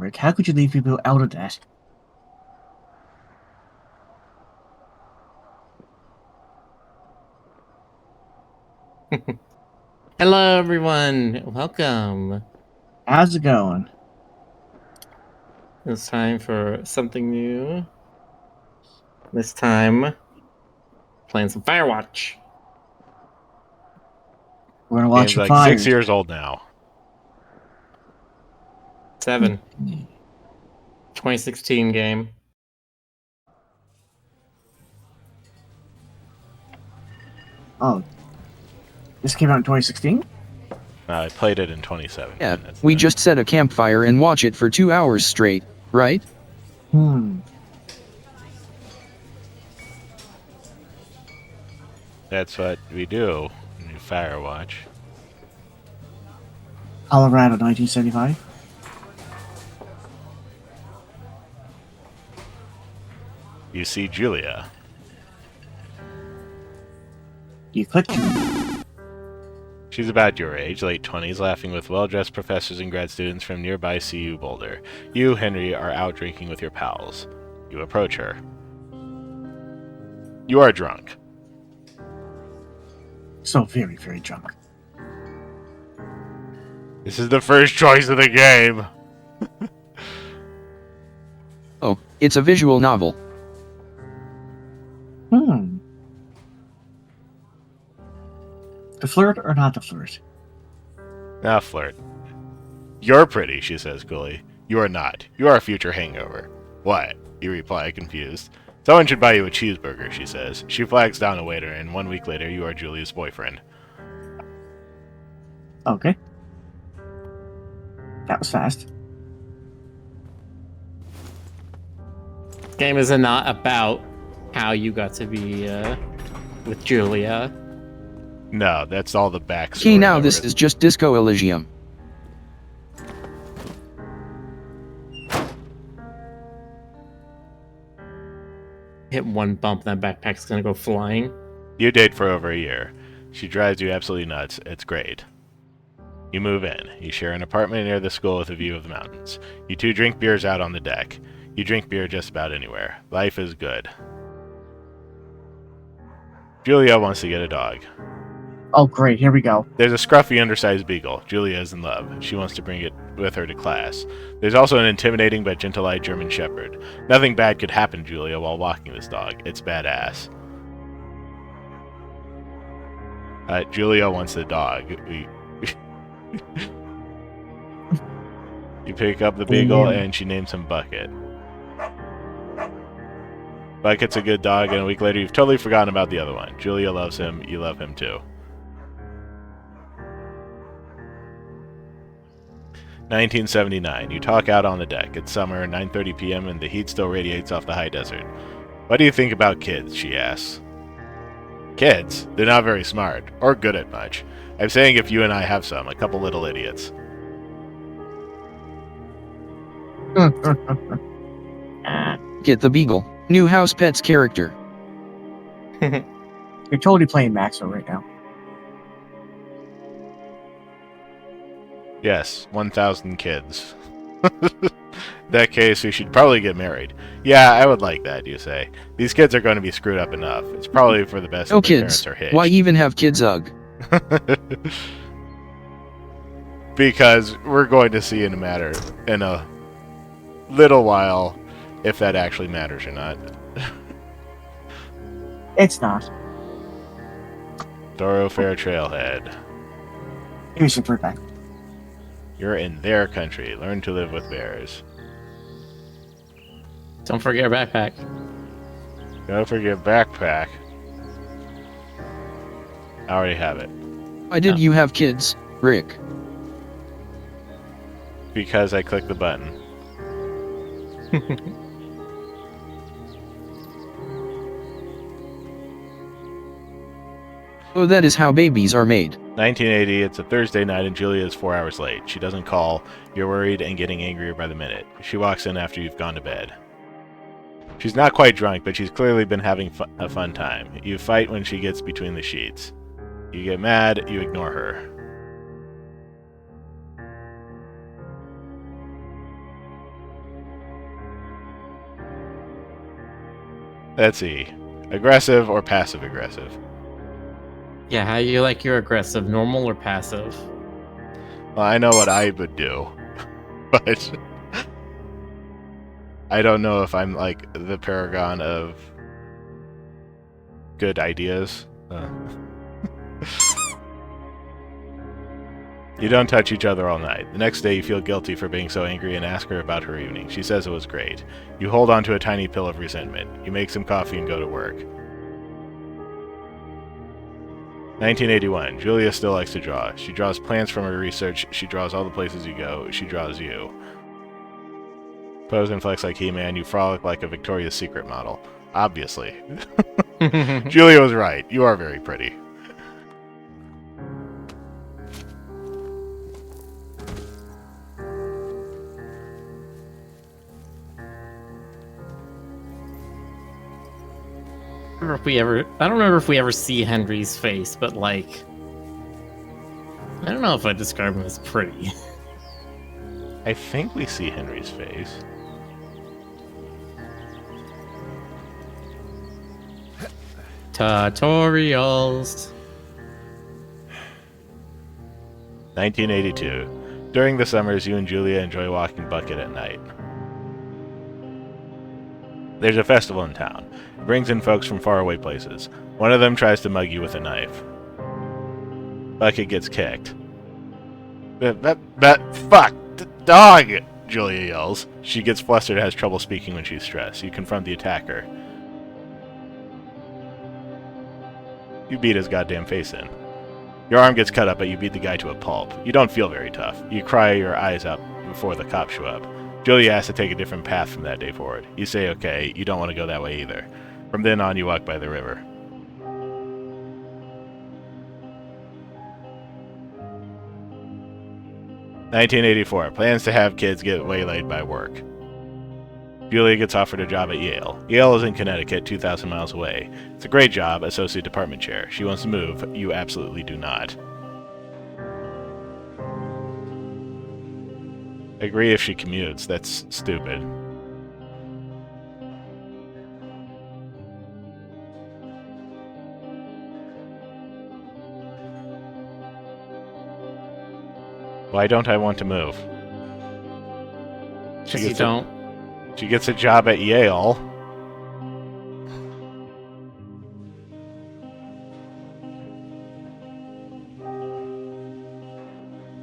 Rick. How could you leave people out of that? Hello, everyone. Welcome. How's it going? It's time for something new. This time, playing some Firewatch. We're gonna watch Game's you like fired. 6 years old now. 7. 2016 game. Oh. This came out in 2016? I played it in 2017. Yeah, we just set a campfire and watch it for 2 hours straight, right? That's what we do in Firewatch. Colorado, 1975. You see Julia. You click. She's about your age, late 20s, laughing with well-dressed professors and grad students from nearby CU Boulder. You, Henry, are out drinking with your pals. You approach her. You are drunk. So very, very drunk. This is the first choice of the game. Oh, it's a visual novel. To flirt or not to flirt? Now flirt. You're pretty, she says coolly. You are not. You are a future hangover. What? You reply, confused. Someone should buy you a cheeseburger, she says. She flags down a waiter, and 1 week later, you are Julia's boyfriend. Okay. That was fast. Game is not about how you got to be with Julia. No, that's all the backstory. Okay, now this is just Disco Elysium. Hit one bump, that backpack's gonna go flying. You date for over a year. She drives you absolutely nuts. It's great. You move in. You share an apartment near the school with a view of the mountains. You two drink beers out on the deck. You drink beer just about anywhere. Life is good. Julia wants to get a dog. Oh, great. Here we go. There's a scruffy, undersized beagle. Julia is in love. She wants to bring it with her to class. There's also an intimidating but gentle-eyed German shepherd. Nothing bad could happen to Julia while walking this dog. It's badass. Julia wants the dog. You pick up the beagle and she names him Bucket. Bucket's a good dog, and a week later you've totally forgotten about the other one. Julia loves him. You love him too. 1979. You talk out on the deck. It's summer, 9:30 p.m., and the heat still radiates off the high desert. What do you think about kids? She asks. Kids? They're not very smart, or good at much. I'm saying if you and I have some, a couple little idiots. Get the beagle. New house pet's character. You're totally playing Maxwell right now. Yes, 1,000 kids. In that case, we should probably get married. Yeah, I would like that, you say. These kids are going to be screwed up enough. It's probably for the best No if their kids. parents are hitched. Why even have kids? Ugh. Because we're going to see in a little while if that actually matters or not. It's not. Thoroughfare Trailhead. Here's your back. You're in their country. Learn to live with bears. Don't forget your backpack. Don't forget backpack. I already have it. Why did you have kids, Rick? Because I clicked the button. Oh, that is how babies are made. 1980, it's a Thursday night and Julia is 4 hours late. She doesn't call. You're worried and getting angrier by the minute. She walks in after you've gone to bed. She's not quite drunk, but she's clearly been having a fun time. You fight when she gets between the sheets. You get mad, you ignore her. Let's see. Aggressive or passive-aggressive? Yeah, how you like your aggressive, normal or passive? Well, I know what I would do, but I don't know if I'm like the paragon of good ideas. You don't touch each other all night. The next day you feel guilty for being so angry and ask her about her evening. She says it was great. You hold on to a tiny pill of resentment. You make some coffee and go to work. 1981. Julia still likes to draw. She draws plans from her research. She draws all the places you go. She draws you. Pose and flex like He-Man. You frolic like a Victoria's Secret model. Obviously. Julia was right. You are very pretty. I don't remember if we ever see Henry's face, but like, I don't know if I describe him as pretty. I think we see Henry's face. Tutorials. 1982. During the summers, you and Julia enjoy walking Bucket at night. There's a festival in town. It brings in folks from faraway places. One of them tries to mug you with a knife. Bucket gets kicked. Fuck! Dog! Julia yells. She gets flustered and has trouble speaking when she's stressed. You confront the attacker. You beat his goddamn face in. Your arm gets cut up, but you beat the guy to a pulp. You don't feel very tough. You cry your eyes out before the cops show up. Julia asks to take a different path from that day forward. You say okay, you don't want to go that way either. From then on, you walk by the river. (1984) Plans to have kids get waylaid by work. Julia gets offered a job at Yale. Yale is in Connecticut, 2,000 miles away. It's a great job, associate department chair. She wants to move. You absolutely do not. Agree if she commutes. That's stupid. Why don't I want to move? Because you don't. She gets a job at Yale.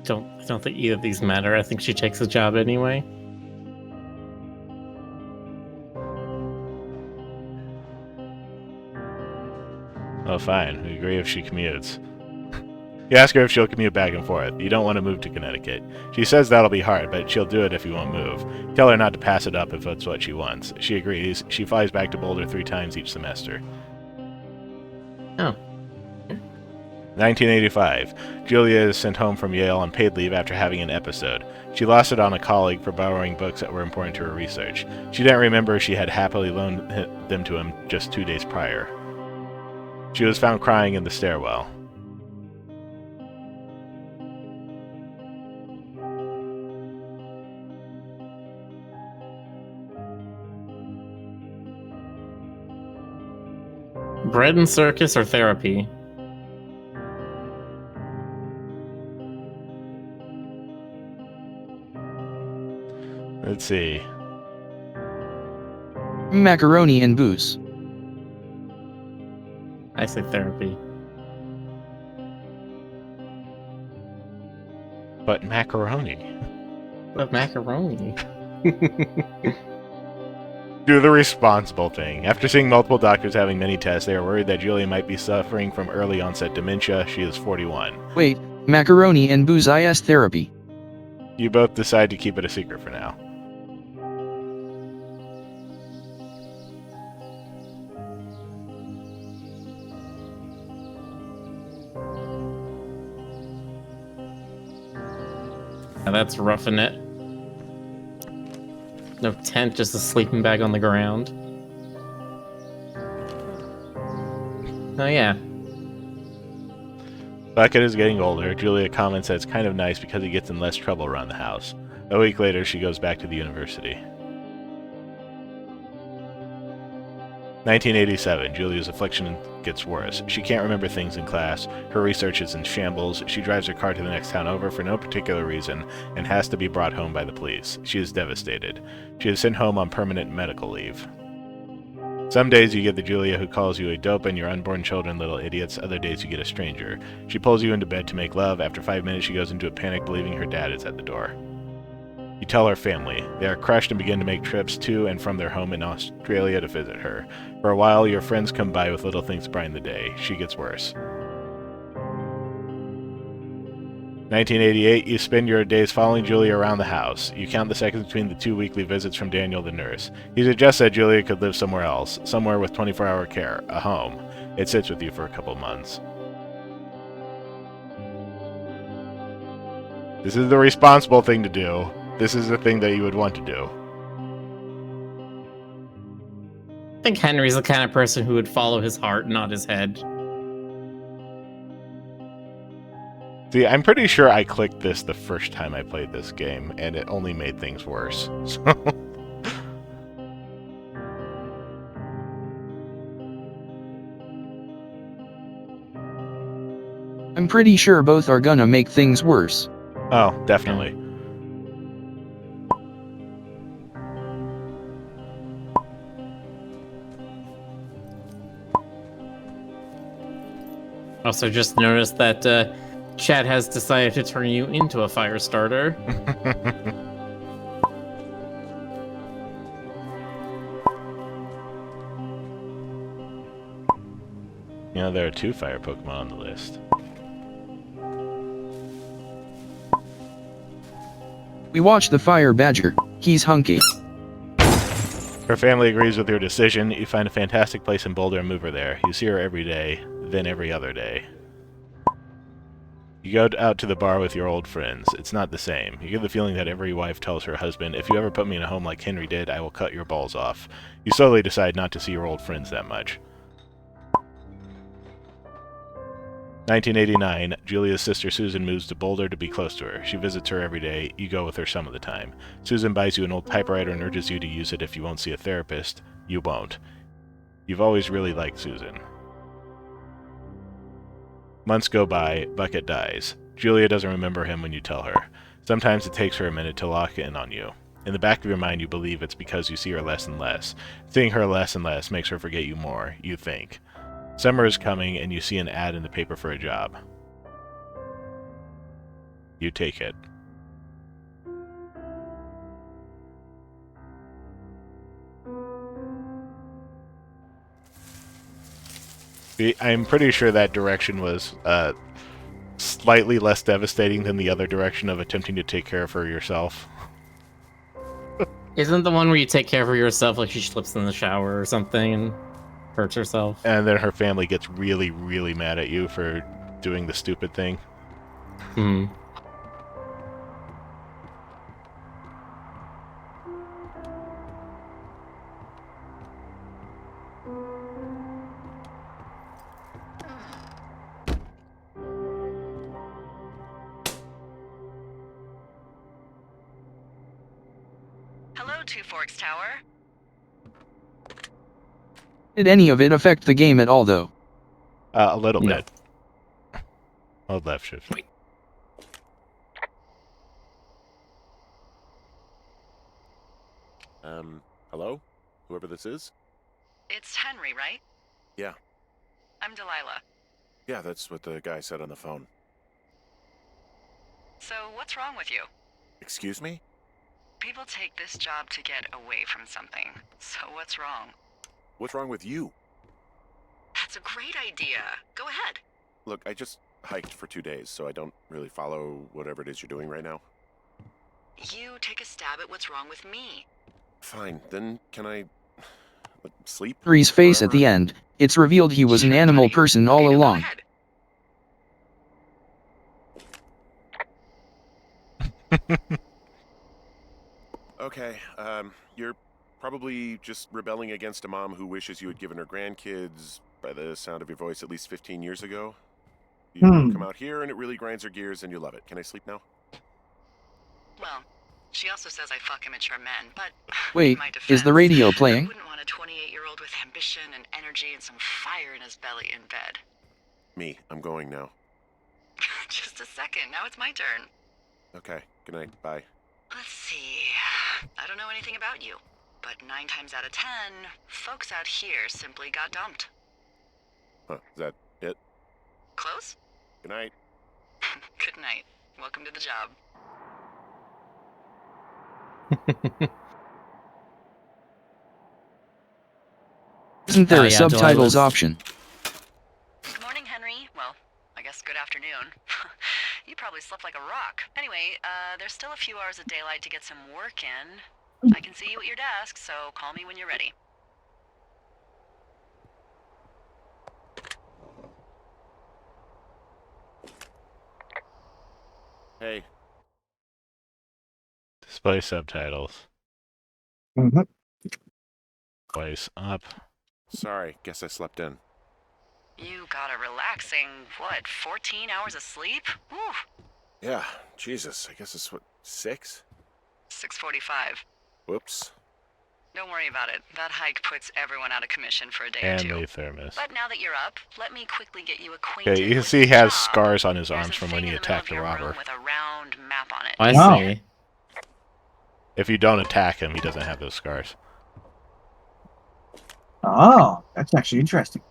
I don't think either of these matter. I think she takes a job anyway. Oh, fine. We agree if she commutes. You ask her if she'll commute back and forth. You don't want to move to Connecticut. She says that'll be hard, but she'll do it if you won't move. Tell her not to pass it up if that's what she wants. She agrees. She flies back to Boulder 3 times each semester. Oh. 1985. Julia is sent home from Yale on paid leave after having an episode. She lost it on a colleague for borrowing books that were important to her research. She didn't remember she had happily loaned them to him just 2 days prior. She was found crying in the stairwell. Bread and circus or therapy? Let's see. Macaroni and booze. I say therapy. But macaroni. But macaroni. Do the responsible thing. After seeing multiple doctors having many tests, they are worried that Julia might be suffering from early onset dementia. She is 41. Wait, macaroni and booze is therapy. You both decide to keep it a secret for now. Now that's roughing it. No tent, just a sleeping bag on the ground. Oh yeah. Bucket is getting older. Julia comments that it's kind of nice because he gets in less trouble around the house. A week later, she goes back to the university. 1987, Julia's affliction gets worse. She can't remember things in class. Her research is in shambles. She drives her car to the next town over for no particular reason and has to be brought home by the police. She is devastated. She is sent home on permanent medical leave. Some days you get the Julia who calls you a dope and your unborn children little idiots. Other days you get a stranger. She pulls you into bed to make love. After 5 minutes she goes into a panic believing her dad is at the door. You tell her family. They are crushed and begin to make trips to and from their home in Australia to visit her. For a while, your friends come by with little things to brighten the day. She gets worse. 1988, you spend your days following Julia around the house. You count the seconds between the 2 weekly visits from Daniel the nurse. He suggests that Julia could live somewhere else, somewhere with 24-hour care, a home. It sits with you for a couple months. This is the responsible thing to do. This is the thing that you would want to do. I think Henry's the kind of person who would follow his heart, not his head. See, I'm pretty sure I clicked this the first time I played this game, and it only made things worse. So I'm pretty sure both are gonna make things worse. oh, definitely. Also, just noticed that Chad has decided to turn you into a fire starter. You know, there are 2 fire Pokemon on the list. We watch the fire badger. He's hunky. Her family agrees with your decision. You find a fantastic place in Boulder and move her there. You see her every day, then every other day. You go out to the bar with your old friends. It's not the same. You get the feeling that every wife tells her husband, if you ever put me in a home like Henry did, I will cut your balls off. You slowly decide not to see your old friends that much. 1989, Julia's sister Susan moves to Boulder to be close to her. She visits her every day. You go with her some of the time. Susan buys you an old typewriter and urges you to use it if you won't see a therapist. You won't. You've always really liked Susan. Months go by, Bucket dies. Julia doesn't remember him when you tell her. Sometimes it takes her a minute to lock in on you. In the back of your mind, you believe it's because you see her less and less. Seeing her less and less makes her forget you more, you think. Summer is coming, and you see an ad in the paper for a job. You take it. I'm pretty sure that direction was slightly less devastating than the other direction of attempting to take care of her yourself. Isn't the one where you take care of her yourself, like she slips in the shower or something and hurts herself? And then her family gets really, really mad at you for doing the stupid thing. Hmm. Hello, Two Forks Tower. Did any of it affect the game at all, though? A little No. bit. Hold left shift. Wait. Hello? Whoever this is? It's Henry, right? Yeah. I'm Delilah. Yeah, that's what the guy said on the phone. So, what's wrong with you? Excuse me? People take this job to get away from something. So, what's wrong? What's wrong with you? That's a great idea. Go ahead. Look, I just hiked for 2 days, so I don't really follow whatever it is you're doing right now. You take a stab at what's wrong with me. Fine, then can I sleep? Henry's face at Forever? the end. It's revealed he was an Sure, animal buddy. person all Okay, now go along. ahead. Okay, you're probably just rebelling against a mom who wishes you had given her grandkids, by the sound of your voice, at least 15 years ago. You come out here and it really grinds her gears and you love it. Can I sleep now? Well, she also says I fuck immature men, but Wait, in my is the defense, radio I playing? wouldn't want a 28-year-old with with ambition and energy and some fire in his belly in bed. Me, I'm going now. Just a second, now it's my turn. Okay, good night, bye. Let's see. I don't know anything about you, but 9 times out of 10, folks out here simply got dumped. Huh, is that it? Close? Good night. Good night. Welcome to the job. Isn't there Oh, a yeah, subtitles Delilah. option? Good morning, Henry. Well, I guess good afternoon. You probably slept like a rock. Anyway, there's still a few hours of daylight to get some work in. I can see you at your desk, so call me when you're ready. Hey, Display subtitles. Mhm. Twice up. sorry, guess I slept in. You got a relaxing, 14 hours of sleep? Whew. Yeah, Jesus, I guess it's what, 6? 6:45. Whoops. Don't worry about it. That hike puts everyone out of commission for a day or And two. Lee Thermos. But now that you're up, let me quickly get you acquainted. Okay, you can with see he the has job. scars on his There's arms a from when thing he in the middle attacked of the your room robber. with a round map on it. I No. see. If you don't attack him, he doesn't have those scars. Oh, that's actually interesting.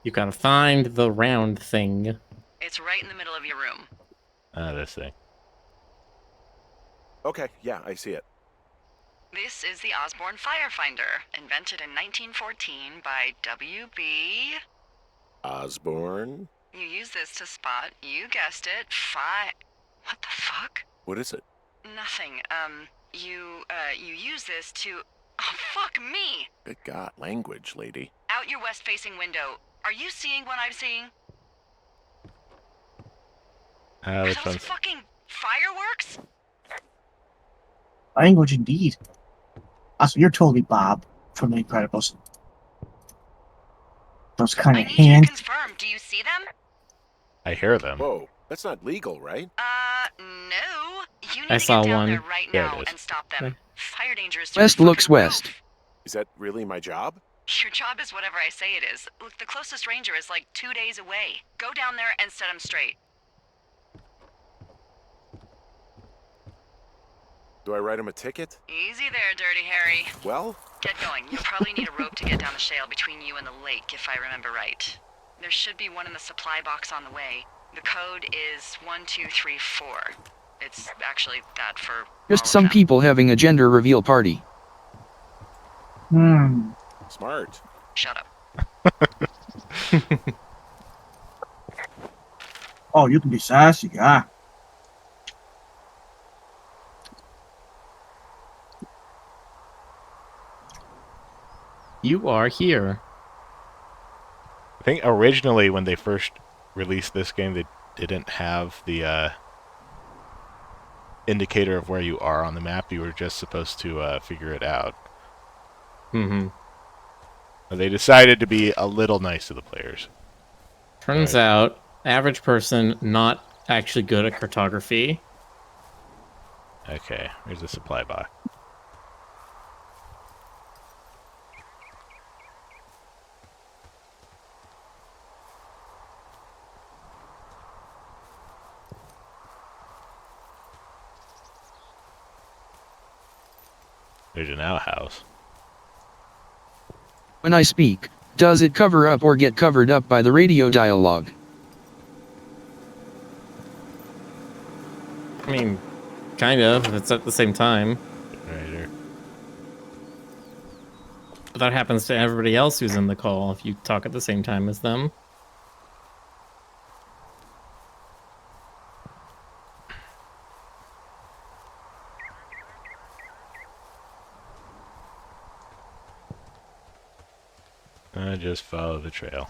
You gotta find the round thing. It's right in the middle of your room. This thing. Okay, yeah, I see it. This is the Osborne Firefinder, invented in 1914 by W.B. Osborne? You use this to spot, you guessed it, What the fuck? What is it? Nothing. You use this to... Oh, fuck me! Good God, language, lady. Out your west-facing window. Are you seeing what I'm seeing? Are Which those one's... fucking fireworks? Language indeed. Also, you're totally Bob from The Incredibles. Those kind I of need you to hands. confirm. Do you see them? I hear them. Whoa, that's not legal, right? No. You need I to saw get down one. there right There it now is. and stop them. Okay. Fire danger is through West the looks fucking west. roof. Is that really my job? Your job is whatever I say it is. Look, the closest ranger is like 2 days away. Go down there and set him straight. Do I write him a ticket? Easy there, Dirty Harry. Well, Get going. You'll probably need a rope to get down the shale between you and the lake, if I remember right. There should be one in the supply box on the way. The code is 1234. It's actually that for Just all of some them. people having a gender reveal party. smart. Shut up. Oh, you can be sassy, yeah. You are here. I think originally when they first released this game, they didn't have the indicator of where you are on the map. You were just supposed to figure it out. Mm-hmm. But they decided to be a little nice to the players. Turns Right. out, average person not actually good at cartography. Okay, here's the supply box. There's an outhouse. When I speak, does it cover up or get covered up by the radio dialogue? I mean, kind of, if it's at the same time. Right here. But that happens to everybody else who's in the call if you talk at the same time as them. Just follow the trail.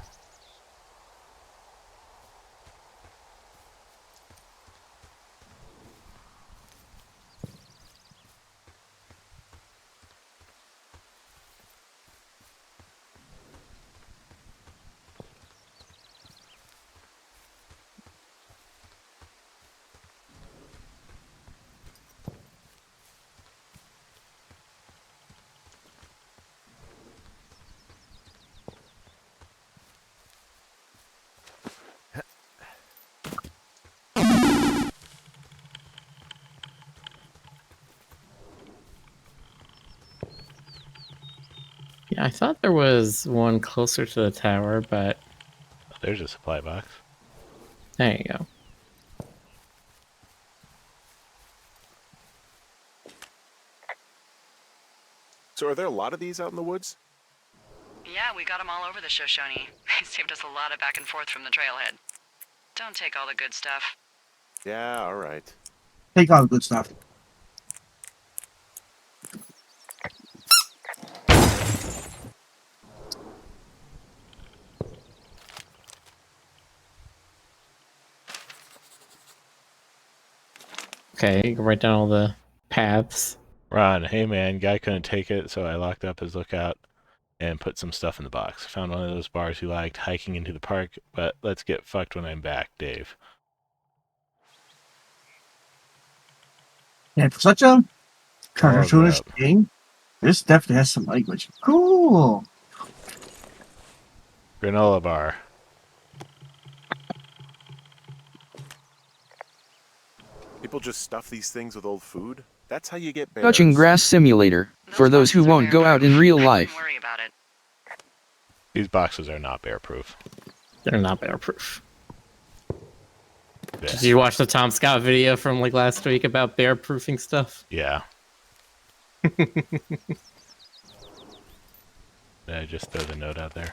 Yeah, I thought there was one closer to the tower, but There's a supply box. there you go. So are there a lot of these out in the woods? Yeah, we got them all over the Shoshone. They saved us a lot of back and forth from the trailhead. Don't take all the good stuff. Yeah, all right. Take all the good stuff. Okay, you can write down all the paths. Ron, hey man, guy couldn't take it, so I locked up his lookout and put some stuff in the box. Found one of those bars he liked, hiking into the park, but let's get fucked when I'm back, Dave. And for such a Oh, cartoonish no. game, this definitely has some language. Cool. Granola bar. People just stuff these things with old food? That's how you get bears. Touching grass simulator, for those who boxes are won't go out in bear-proof. real I life. wouldn't worry about it. These boxes are not bear-proof. They're not bear-proof. Yeah. Did you watch the Tom Scott video from like last week about bear-proofing stuff? Yeah. Did I just throw the note out there?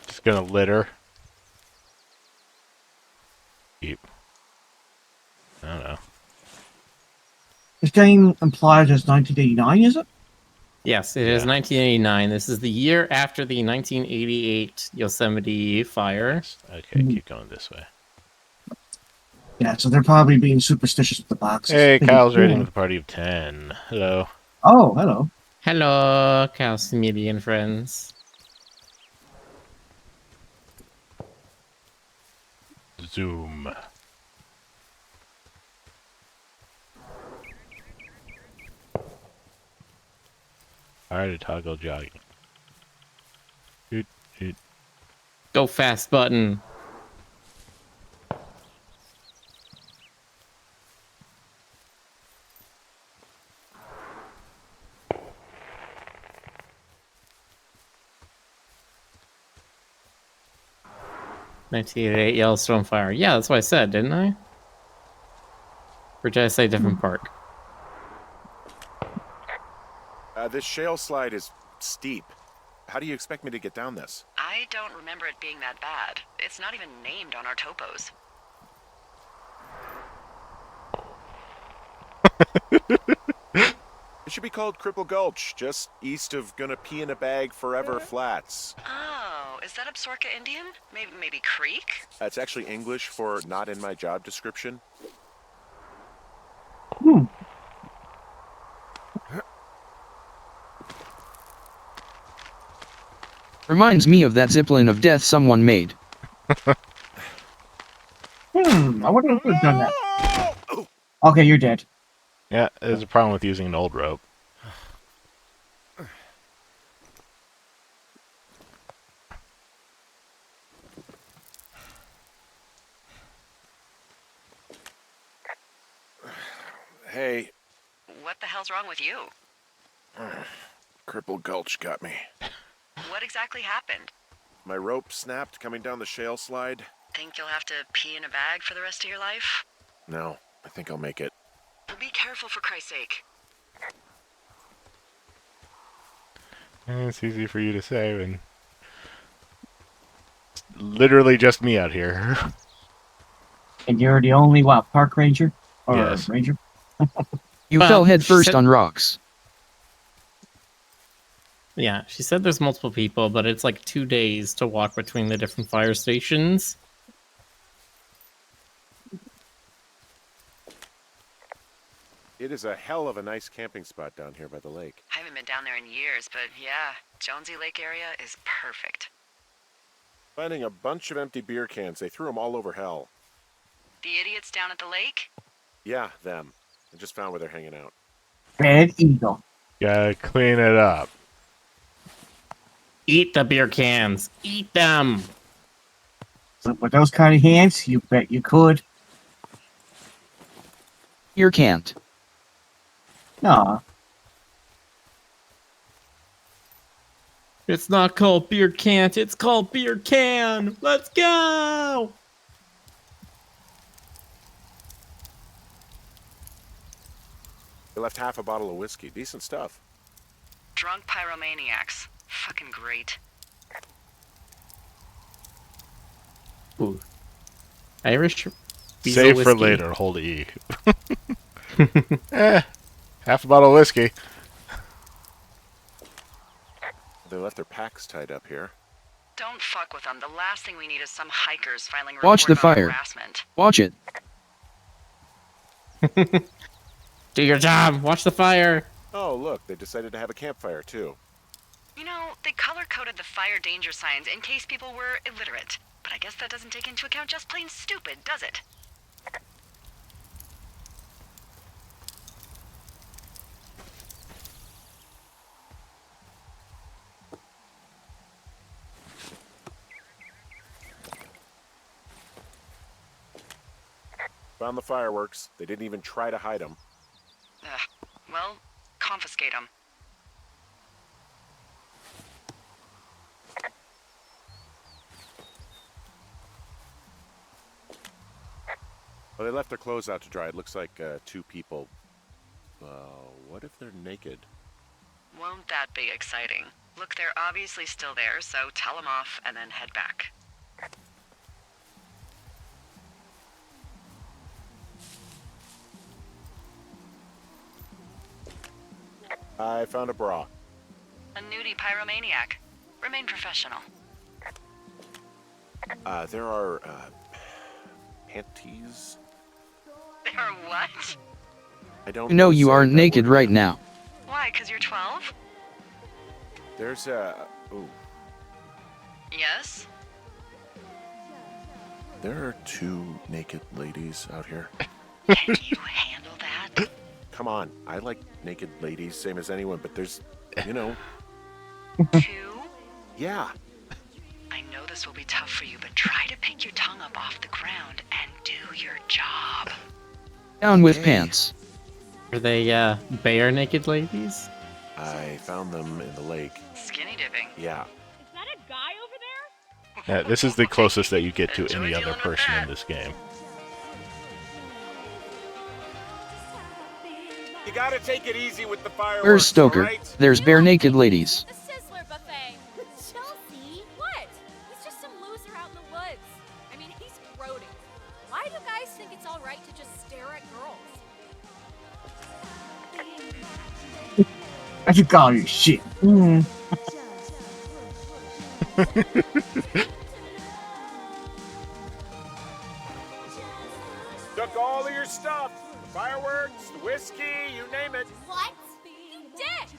Just gonna litter. Keep. I don't know. This game implies it's 1989, is it? Yes, it is 1989. This is the year after the 1988 Yosemite fire. Okay, keep going this way. Yeah, so they're probably being superstitious with the boxes. Hey, Thinking, Kyle's rating "Yeah." with a party of 10. Hello. Oh, hello. Hello, Calcimedian friends. Zoom. Hard to toggle jogging. Doot, doot. Go fast button. '98 Yellowstone fire. Yeah, that's what I said, didn't I? Or did I say different park? This shale slide is steep. How do you expect me to get down this? I don't remember it being that bad. It's not even named on our topos. It should be called Cripple Gulch, just east of Gonna Pee in a Bag Forever Flats. Oh, is that Absaroka Indian? Maybe Creek? That's actually English for not in my job description. Hmm. Reminds me of that zipline of death someone made. I wonder who would have done that. Okay, you're dead. Yeah, there's a problem with using an old rope. Hey, What the hell's wrong with you? Cripple Gulch got me. What exactly happened? My rope snapped coming down the shale slide. Think you'll have to pee in a bag for the rest of your life? No, I think I'll make it. Be careful, for Christ's sake. It's easy for you to say when it's literally just me out here. And you're the only, park ranger? Or Yes. ranger? You Well, fell head she first said- on rocks. Yeah, she said there's multiple people, but it's like 2 days to walk between the different fire stations. It is a hell of a nice camping spot down here by the lake. I haven't been down there in years, but yeah, Jonesy Lake area is perfect. Finding a bunch of empty beer cans, they threw them all over hell. The idiots down at the lake? Yeah, them. I just found where they're hanging out. Red Eagle. Gotta clean it up. Eat the beer cans. Eat them. So with those kind of hands, you bet you could. You can't. Aw. It's not called beer can't, it's called beer can! Let's go! They left half a bottle of whiskey. Decent stuff. Drunk pyromaniacs. Fucking great. Ooh. Irish diesel Save for whiskey. later. Hold E. Half a bottle of whiskey. They left their packs tied up here. Don't fuck with them. The last thing we need is some hikers filing a Watch report the about fire. harassment. Watch it. Do your job. Watch the fire. Oh, look, they decided to have a campfire, too. You know, they color-coded the fire danger signs in case people were illiterate. But I guess that doesn't take into account just plain stupid, does it? Found the fireworks. They didn't even try to hide them. Ugh. Well, confiscate them. Well, they left their clothes out to dry. It looks like 2 people. What if they're naked? Won't that be exciting? Look, they're obviously still there, so tell them off and then head back. I found a bra. A nudie pyromaniac. Remain professional. There are panties. They are what? I don't You know say you aren't that naked word. right now. Why, 'cause you're 12? There's a. Ooh. Yes? There are 2 naked ladies out here. Can you handle that? Come on, I like naked ladies, same as anyone, but there's, you know, 2? yeah. I know this will be tough for you, but try to pick your tongue up off the ground and do your job. Down with Okay. pants. Are they, bare naked ladies? I found them in the lake. Skinny dipping. Yeah. Is that a guy over there? This is the closest that you get to Enjoy any other dealing with person in that. this game. You gotta take it easy with the fireworks. Where's Stoker? alright? There's bare naked ladies. The Sizzler buffet. Chelsea? What? He's just some loser out in the woods. I mean, he's grody. Why do guys think it's alright to just stare at girls? I should call you shit. Took all of your stuff. The fireworks, the whiskey, you name it. What? You did!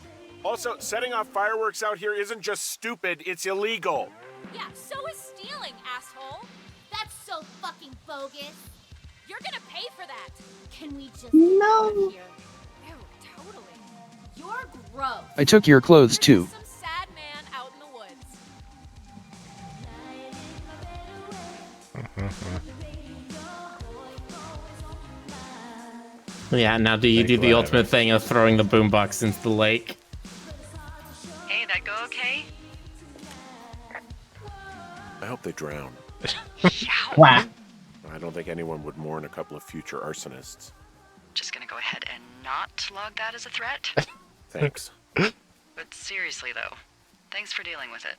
Also, setting off fireworks out here isn't just stupid, it's illegal. Yeah, so is stealing, asshole. That's so fucking bogus. You're gonna pay for that. Can we just No. out of here? Ew, totally. You're gross. I took your clothes You're too. just some sad man out in the woods. Yeah, now do you Like do the whatever. ultimate thing of throwing the boombox into the lake? Hey, that go okay? I hope they drown. Yow. Whack. I don't think anyone would mourn a couple of future arsonists. Just gonna go ahead and not log that as a threat. Thanks. But seriously, though, thanks for dealing with it.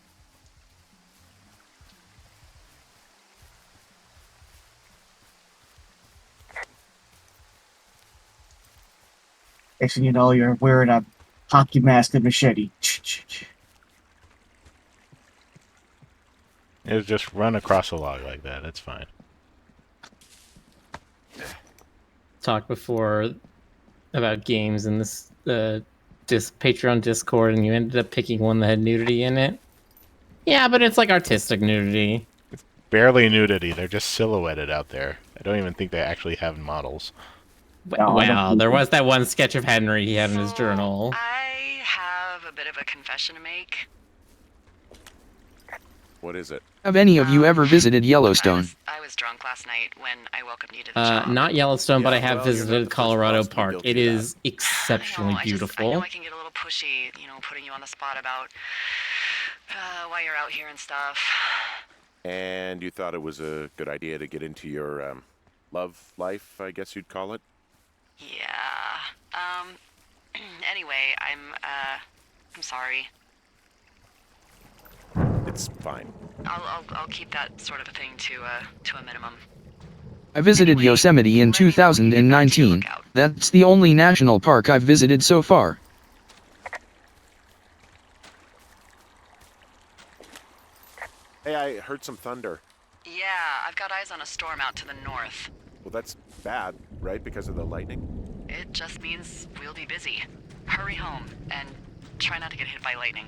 Next thing you know, you're wearing a hockey mask and machete. It's just run across a log like that. That's fine. Talked before about games in this Patreon Discord, and you ended up picking one that had nudity in it. Yeah, but it's like artistic nudity. Barely nudity. They're just silhouetted out there. I don't even think they actually have models. No, I don't Well, think there so. was that one sketch of Henry he had in his journal. I have a bit of a confession to make. What is it? Have any of you ever visited Yellowstone? I was drunk last night when I welcomed you to the job. Not Yellowstone, but I Yeah, have well, you're not visited the first Colorado boss to be Park. guilty It of that. is exceptionally I know beautiful. I can get a little pushy, putting you on the spot about why you're out here and stuff. And you thought it was a good idea to get into your love life, I guess you'd call it? Yeah. Anyway, I'm sorry. It's fine. I'll keep that sort of a thing to a minimum. I visited Anyway, Yosemite in let me know when you get back to your 2019. lookout. That's the only national park I've visited so far. Hey, I heard some thunder. Yeah, I've got eyes on a storm out to the north. Well, that's bad, right? Because of the lightning? It just means we'll be busy. Hurry home and try not to get hit by lightning.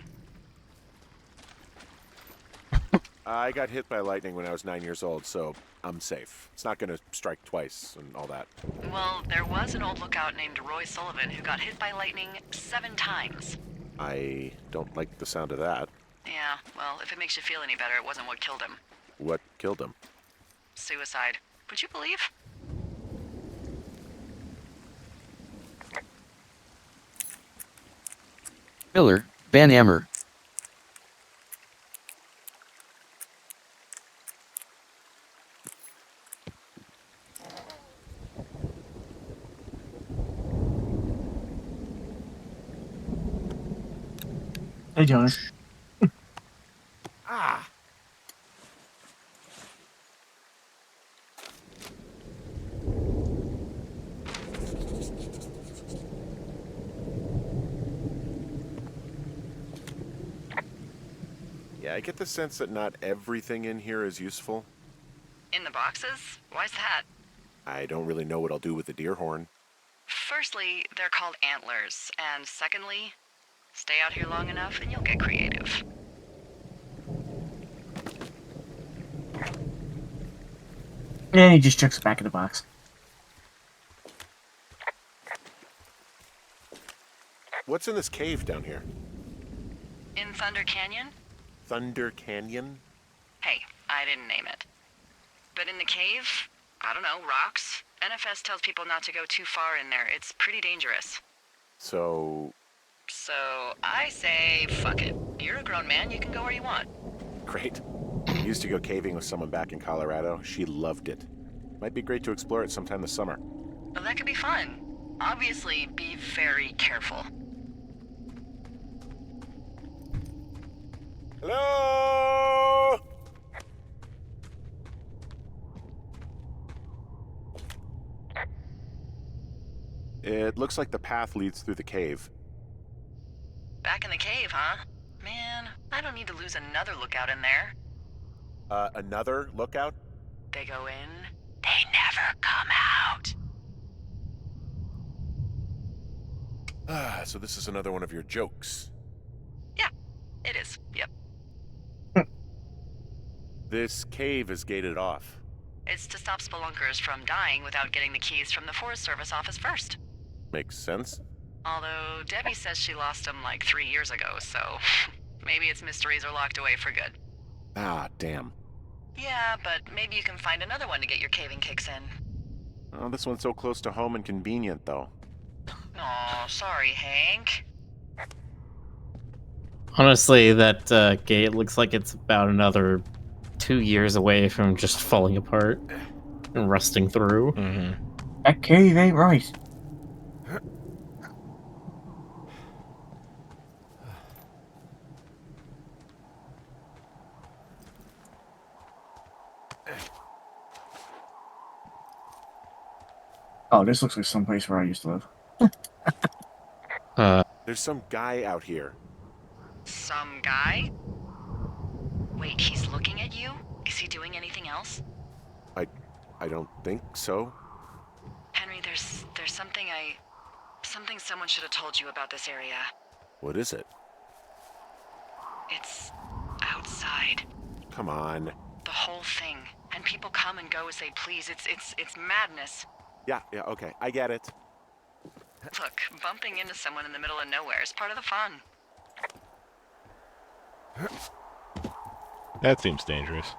I got hit by lightning when I was 9 years old, so I'm safe. It's not gonna strike twice and all that. Well, there was an old lookout named Roy Sullivan who got hit by lightning 7 times. I don't like the sound of that. Yeah, well, if it makes you feel any better, it wasn't what killed him. What killed him? Suicide. Would you believe? Miller, Van Ammer. Hey, Jonas. Ah! Yeah, I get the sense that not everything in here is useful. In the boxes? Why's that? I don't really know what I'll do with the deer horn. Firstly, they're called antlers, and secondly, stay out here long enough and you'll get creative. And he just chucks it back in the box. What's in this cave down here? In Thunder Canyon? Thunder Canyon? Hey, I didn't name it. But in the cave, I don't know, rocks? NFS tells people not to go too far in there. It's pretty dangerous. So, So I say, fuck it. You're a grown man, you can go where you want. great. I used to go caving with someone back in Colorado. She loved it. Might be great to explore it sometime this summer. Well, that could be fun. Obviously, be very careful. Hello? It looks like the path leads through the cave. Back in the cave, huh? Man, I don't need to lose another lookout in there. Another lookout? They go in, they never come out. Ah, so this is another one of your jokes. Yeah, it is. Yep. This cave is gated off. It's to stop spelunkers from dying without getting the keys from the Forest Service office first. Makes sense. Although Debbie says she lost them like 3 years ago, so maybe its mysteries are locked away for good. Ah, damn. Yeah, but maybe you can find another one to get your caving kicks in. Oh, this one's so close to home and convenient, though. Aw, sorry, Hank. Honestly, that gate looks like it's about another 2 years away from just falling apart and rusting through. Mm-hmm. That cave ain't right. Oh, this looks like someplace where I used to live. There's some guy out here. Some guy? Wait, he's looking at you? Is he doing anything else? I don't think so. Henry, there's something someone should have told you about this area. What is it? It's outside. Come on. The whole thing. And people come and go as they please. It's madness. Yeah, okay. I get it. Look, bumping into someone in the middle of nowhere is part of the fun. That seems dangerous.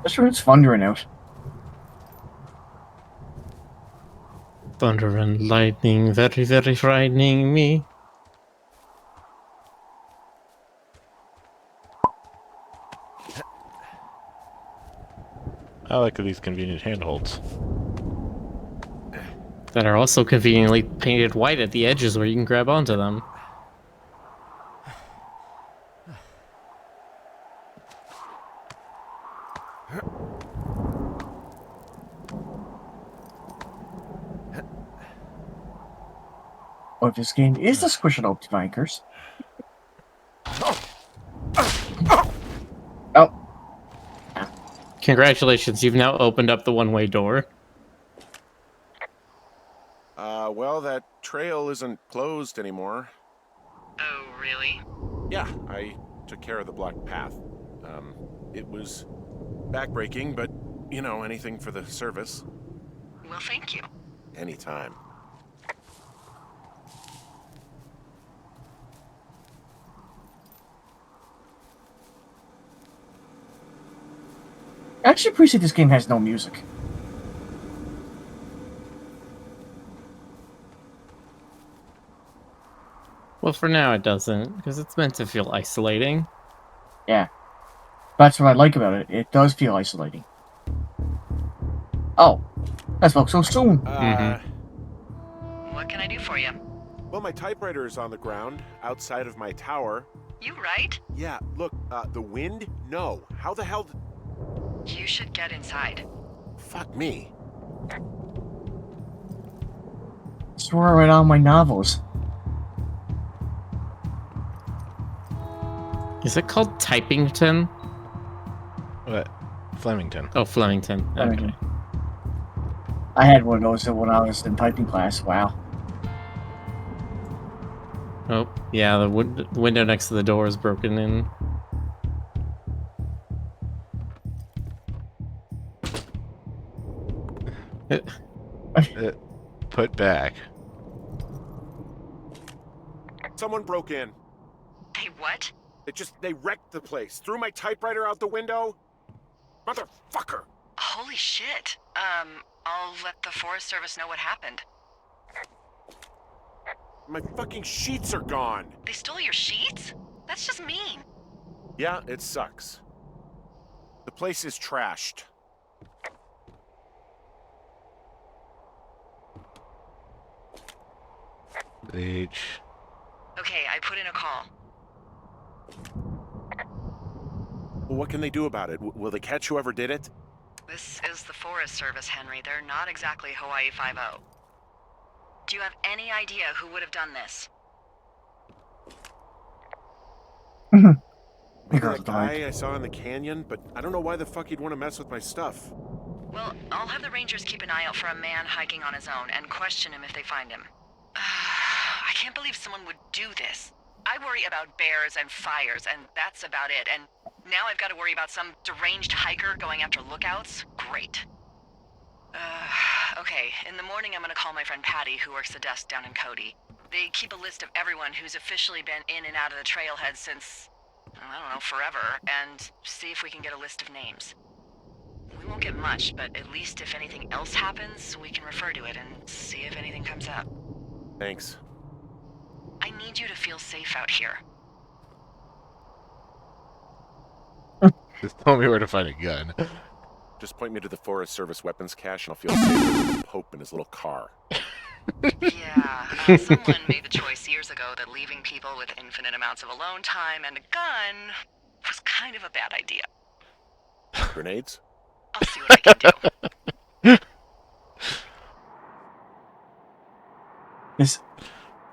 That's when it's thundering out. Thunder and lightning, very, very frightening me. I like these convenient handholds. That are also conveniently painted white at the edges where you can grab onto them. Or if this game is the squish it up vankers. Oh. Congratulations, you've now opened up the one-way door. Well, that trail isn't closed anymore. Oh, really? Yeah, I took care of the blocked path. It was backbreaking, but, you know, anything for the service. Well, thank you. Anytime. I actually appreciate this game has no music. Well, for now it doesn't, because it's meant to feel isolating. Yeah. That's what I like about it. It does feel isolating. Oh. That spoke so soon. What can I do for you? Well, my typewriter is on the ground, outside of my tower. You right? Yeah, look, the wind? No. How the hell You should get inside. Fuck me. Swore I read all my novels. Is it called Typington? What? Flemington. Oh, Flemington. Okay. I had one of those when I was in typing class. Wow. Oh, yeah, the window next to the door is broken in. Put back. Someone broke in. Hey, what? They wrecked the place. Threw my typewriter out the window. Motherfucker! Holy shit. I'll let the Forest Service know what happened. My fucking sheets are gone. They stole your sheets? That's just mean. Yeah, it sucks. The place is trashed. H. Okay, I put in a call. Well, what can they do about it? Will they catch whoever did it? This is the Forest Service, Henry. They're not exactly Hawaii Five-0. Do you have any idea who would have done this? Maybe that guy I saw in the canyon, but I don't know why the fuck he'd want to mess with my stuff. Well, I'll have the Rangers keep an eye out for a man hiking on his own and question him if they find him. I can't believe someone would do this. I worry about bears and fires, and that's about it. And now I've got to worry about some deranged hiker going after lookouts? Great. Okay, in the morning I'm gonna call my friend Patty, who works the desk down in Cody. They keep a list of everyone who's officially been in and out of the trailhead since, I don't know, forever, and see if we can get a list of names. We won't get much, but at least if anything else happens, we can refer to it and see if anything comes up. Thanks. I need you to feel safe out here. Just tell me where to find a gun. Just point me to the Forest Service weapons cache and I'll feel safer with the Pope in his little car. Yeah, someone made the choice years ago that leaving people with infinite amounts of alone time and a gun was kind of a bad idea. Grenades? I'll see what I can do.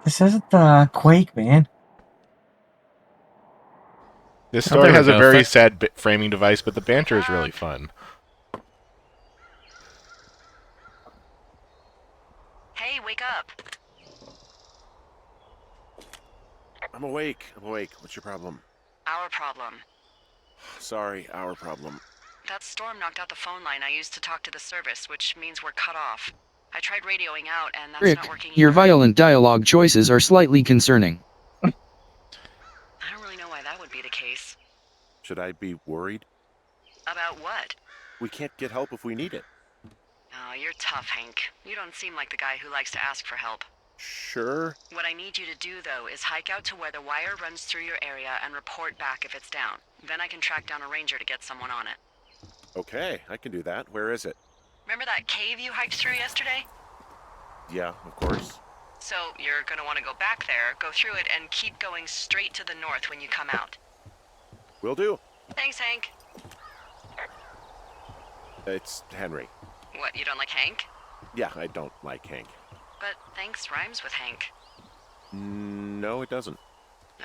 This isn't Quake, man. This Oh, story there we has a go. very sad framing device, but the banter is really fun. Hey, wake up. I'm awake. What's your problem? Our problem. Sorry, our problem. That storm knocked out the phone line I used to talk to the service, which means we're cut off. I I tried radioing out, and that's Rick, not working your either. violent dialogue choices are slightly concerning. I don't really know why that would be the case. Should I be worried? About what? We can't get help if we need it. Oh, you're tough, Hank. You don't seem like the guy who likes to ask for help. Sure. What I need you to do, though, is hike out to where the wire runs through your area and report back if it's down. Then I can track down a ranger to get someone on it. Okay, I can do that. Where is it? Remember that cave you hiked through yesterday? Yeah, of course. So you're gonna want to go back there, go through it, and keep going straight to the north when you come out. Will do. Thanks, Hank. It's Henry. What, you don't like Hank? Yeah, I don't like Hank. But thanks rhymes with Hank. No, it doesn't.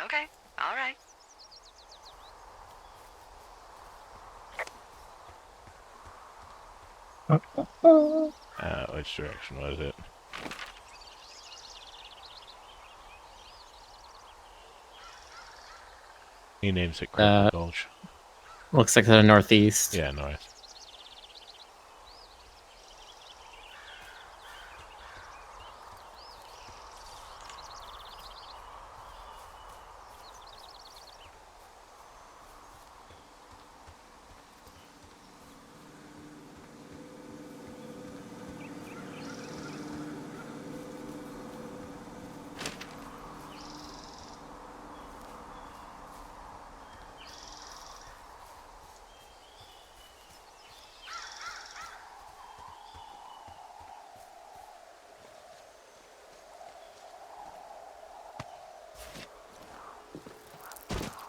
Okay, all right. Which direction was it? He names it Griffin Gulch. Looks like to the northeast. Yeah, north.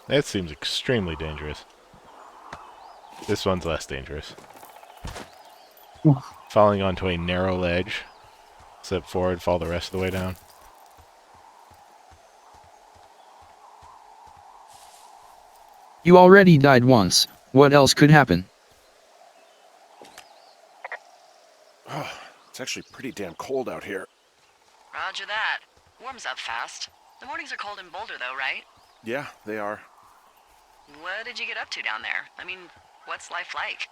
That seems extremely dangerous. This one's less dangerous. Falling onto a narrow ledge. Step forward, fall the rest of the way down. You already died once. What else could happen? Oh, it's actually pretty damn cold out here. Roger that. Warms up fast. The mornings are cold in Boulder, though, right? Yeah, they are. What did you get up to down there? I mean, what's life like?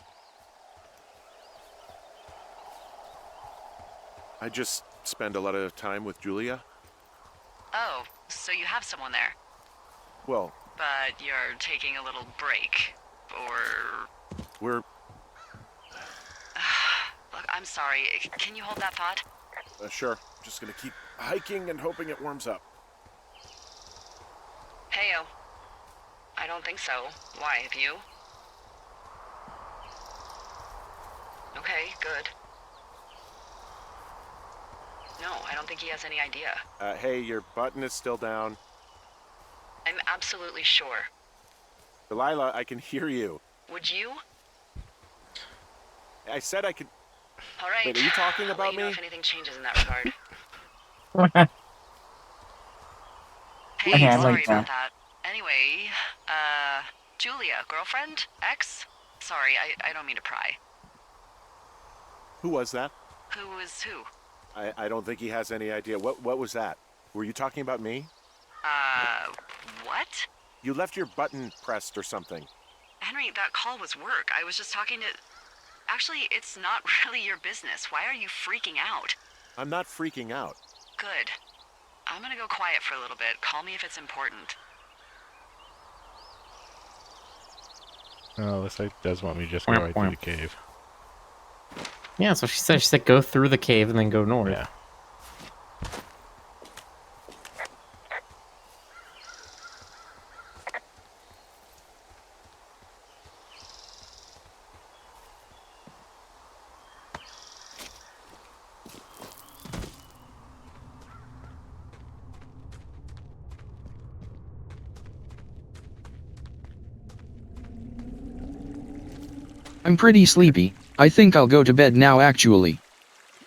I just spend a lot of time with Julia. Oh, so you have someone there. Well, But you're taking a little break. Or... we're... Look, I'm sorry. Can you hold that thought? Sure. Just gonna keep hiking and hoping it warms up. Heyo. I don't think so. Why, have you? Okay, good. No, I don't think he has any idea. Hey, your button is still down. I'm absolutely sure. Delilah, I can hear you. Would you? I said I could... All right. Wait, are you talking I'll about let you know me? if anything changes in that regard. Hey, Okay, I'd sorry like about that. that. Anyway, Julia, girlfriend? Ex? Sorry, I don't mean to pry. Who was that? Who is who? I don't think he has any idea. What was that? Were you talking about me? What? You left your button pressed or something. Henry, that call was work. I was just talking to... Actually, it's not really your business. Why are you freaking out? I'm not freaking out. Good. I'm gonna go quiet for a little bit. Call me if it's important. Oh, looks like it does want me to just go right through the cave. Yeah, so she said. She said go through the cave and then go north. Yeah. I'm pretty sleepy. I think I'll go to bed now actually.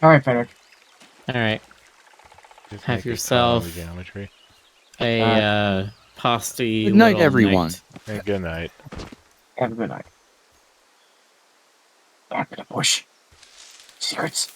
Alright, Frederick. All right. Just Have make it yourself- follow the geometry. A posty. Good night, little everyone. night. Hey, good night. Have a good night. Back in the bush. Secrets.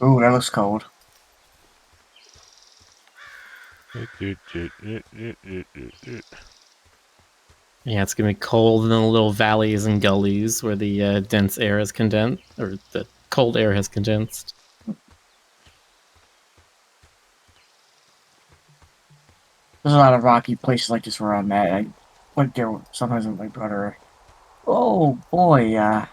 Ooh, that looks cold. Yeah, it's gonna be cold in the little valleys and gullies where the dense air is condensed, or the cold air has condensed. There's a lot of rocky places like this where I'm at. I went there sometimes with my brother. Oh boy,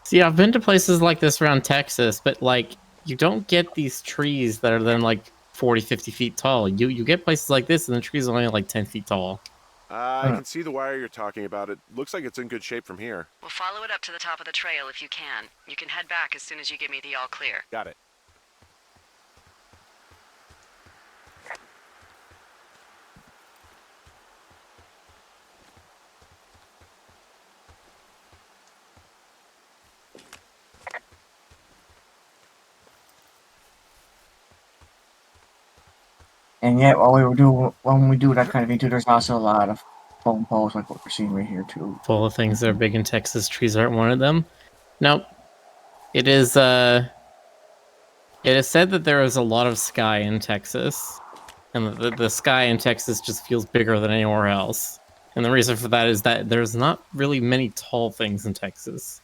See, I've been to places like this around Texas, but like you don't get these trees that are then like 40, 50 feet tall. You get places like this and the trees are only like 10 feet tall. I can see the wire you're talking about. It looks like it's in good shape from here. We'll follow it up to the top of the trail if you can. You can head back as soon as you give me the all clear. Got it. and yet when we do that kind of thing too, there's also a lot of phone poles like what we're seeing right here too. Full of things that are big in Texas. Trees aren't one of them. Nope. It is said that there is a lot of sky in Texas, and the sky in Texas just feels bigger than anywhere else. And the reason for that is that there's not really many tall things in Texas.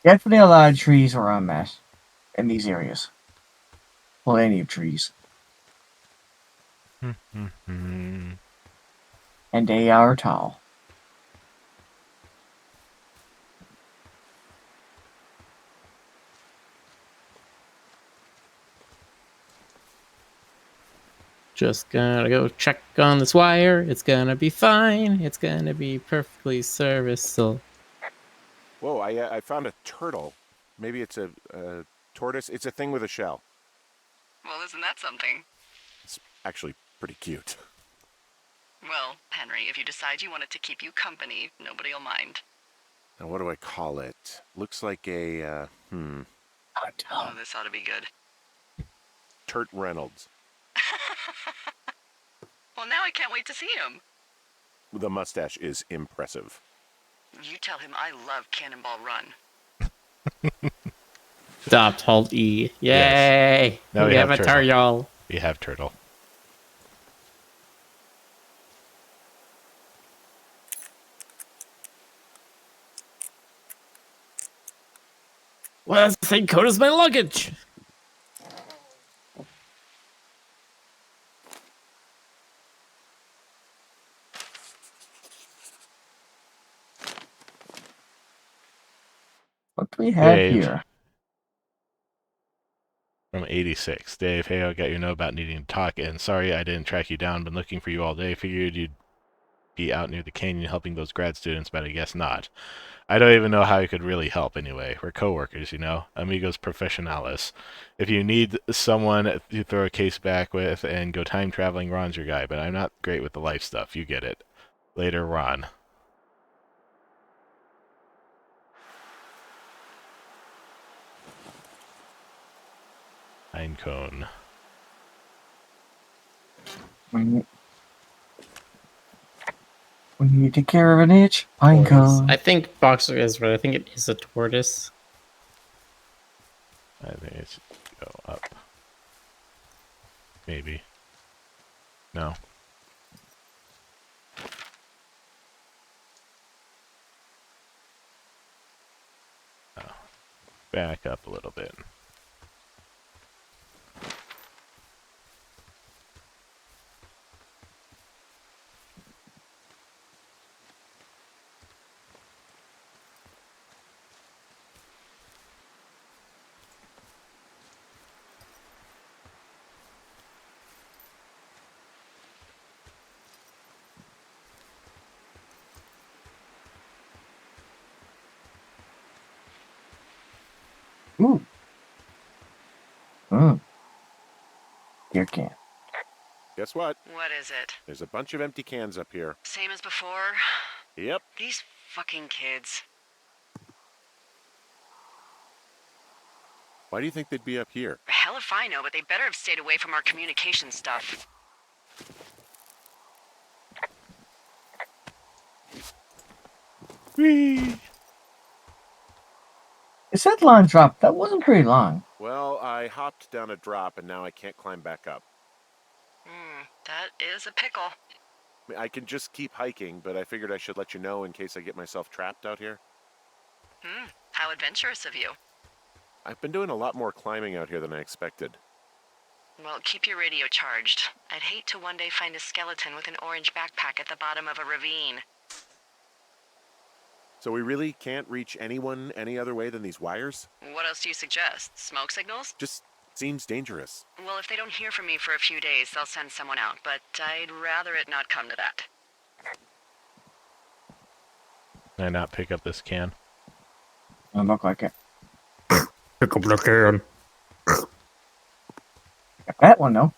Definitely a lot of trees around that in these areas. Plenty of trees, and they are tall. Just gonna go check on this wire. It's gonna be fine. It's gonna be perfectly serviceable. Whoa, I found a turtle. Maybe it's a tortoise. It's a thing with a shell. Well, isn't that something? It's actually pretty cute. Well, Henry, if you decide you want it to keep you company, nobody'll mind. Now, what do I call it? Looks like a, Oh, this ought to be good. Turt Reynolds. Well, now I can't wait to see him. The mustache is impressive. You tell him I love Cannonball Run. Stopped, halt E. Yay! Yes. Now we have a turtle. turtle. We have turtle. Well, that's the same code as my luggage. What do we have Dave. here? From 86. Dave, hey, I got your note about needing to talk, and sorry I didn't track you down. Been looking for you all day. Figured you'd be out near the canyon helping those grad students, but I guess not. I don't even know how you could really help anyway. We're co-workers, you know? Amigos professionales. If you need someone to throw a case back with and go time traveling, Ron's your guy, but I'm not great with the life stuff. You get it. Later, Ron. Pinecone. When you take care of an itch, pine Tortoise. cone. I think Boxer is right. I think it is a tortoise. I think it should go up. Maybe. No. Oh. Back up a little bit. Ooh. Mm. Beer can. Guess what? What is it? There's a bunch of empty cans up here. Same as before? Yep. These fucking kids. Why do you think they'd be up here? Hell if I know, but they better have stayed away from our communication stuff. Whee! It said long drop. That wasn't pretty long. Well, I hopped down a drop and now I can't climb back up. That is a pickle. I mean, I can just keep hiking, but I figured I should let you know in case I get myself trapped out here. How adventurous of you. I've been doing a lot more climbing out here than I expected. Well, keep your radio charged. I'd hate to one day find a skeleton with an orange backpack at the bottom of a ravine. So we really can't reach anyone any other way than these wires? What else do you suggest? Smoke signals? Just seems dangerous. Well, if they don't hear from me for a few days, they'll send someone out, but I'd rather it not come to that. Can I not pick up this can? Doesn't look like it. Pick up the can. Got that one though.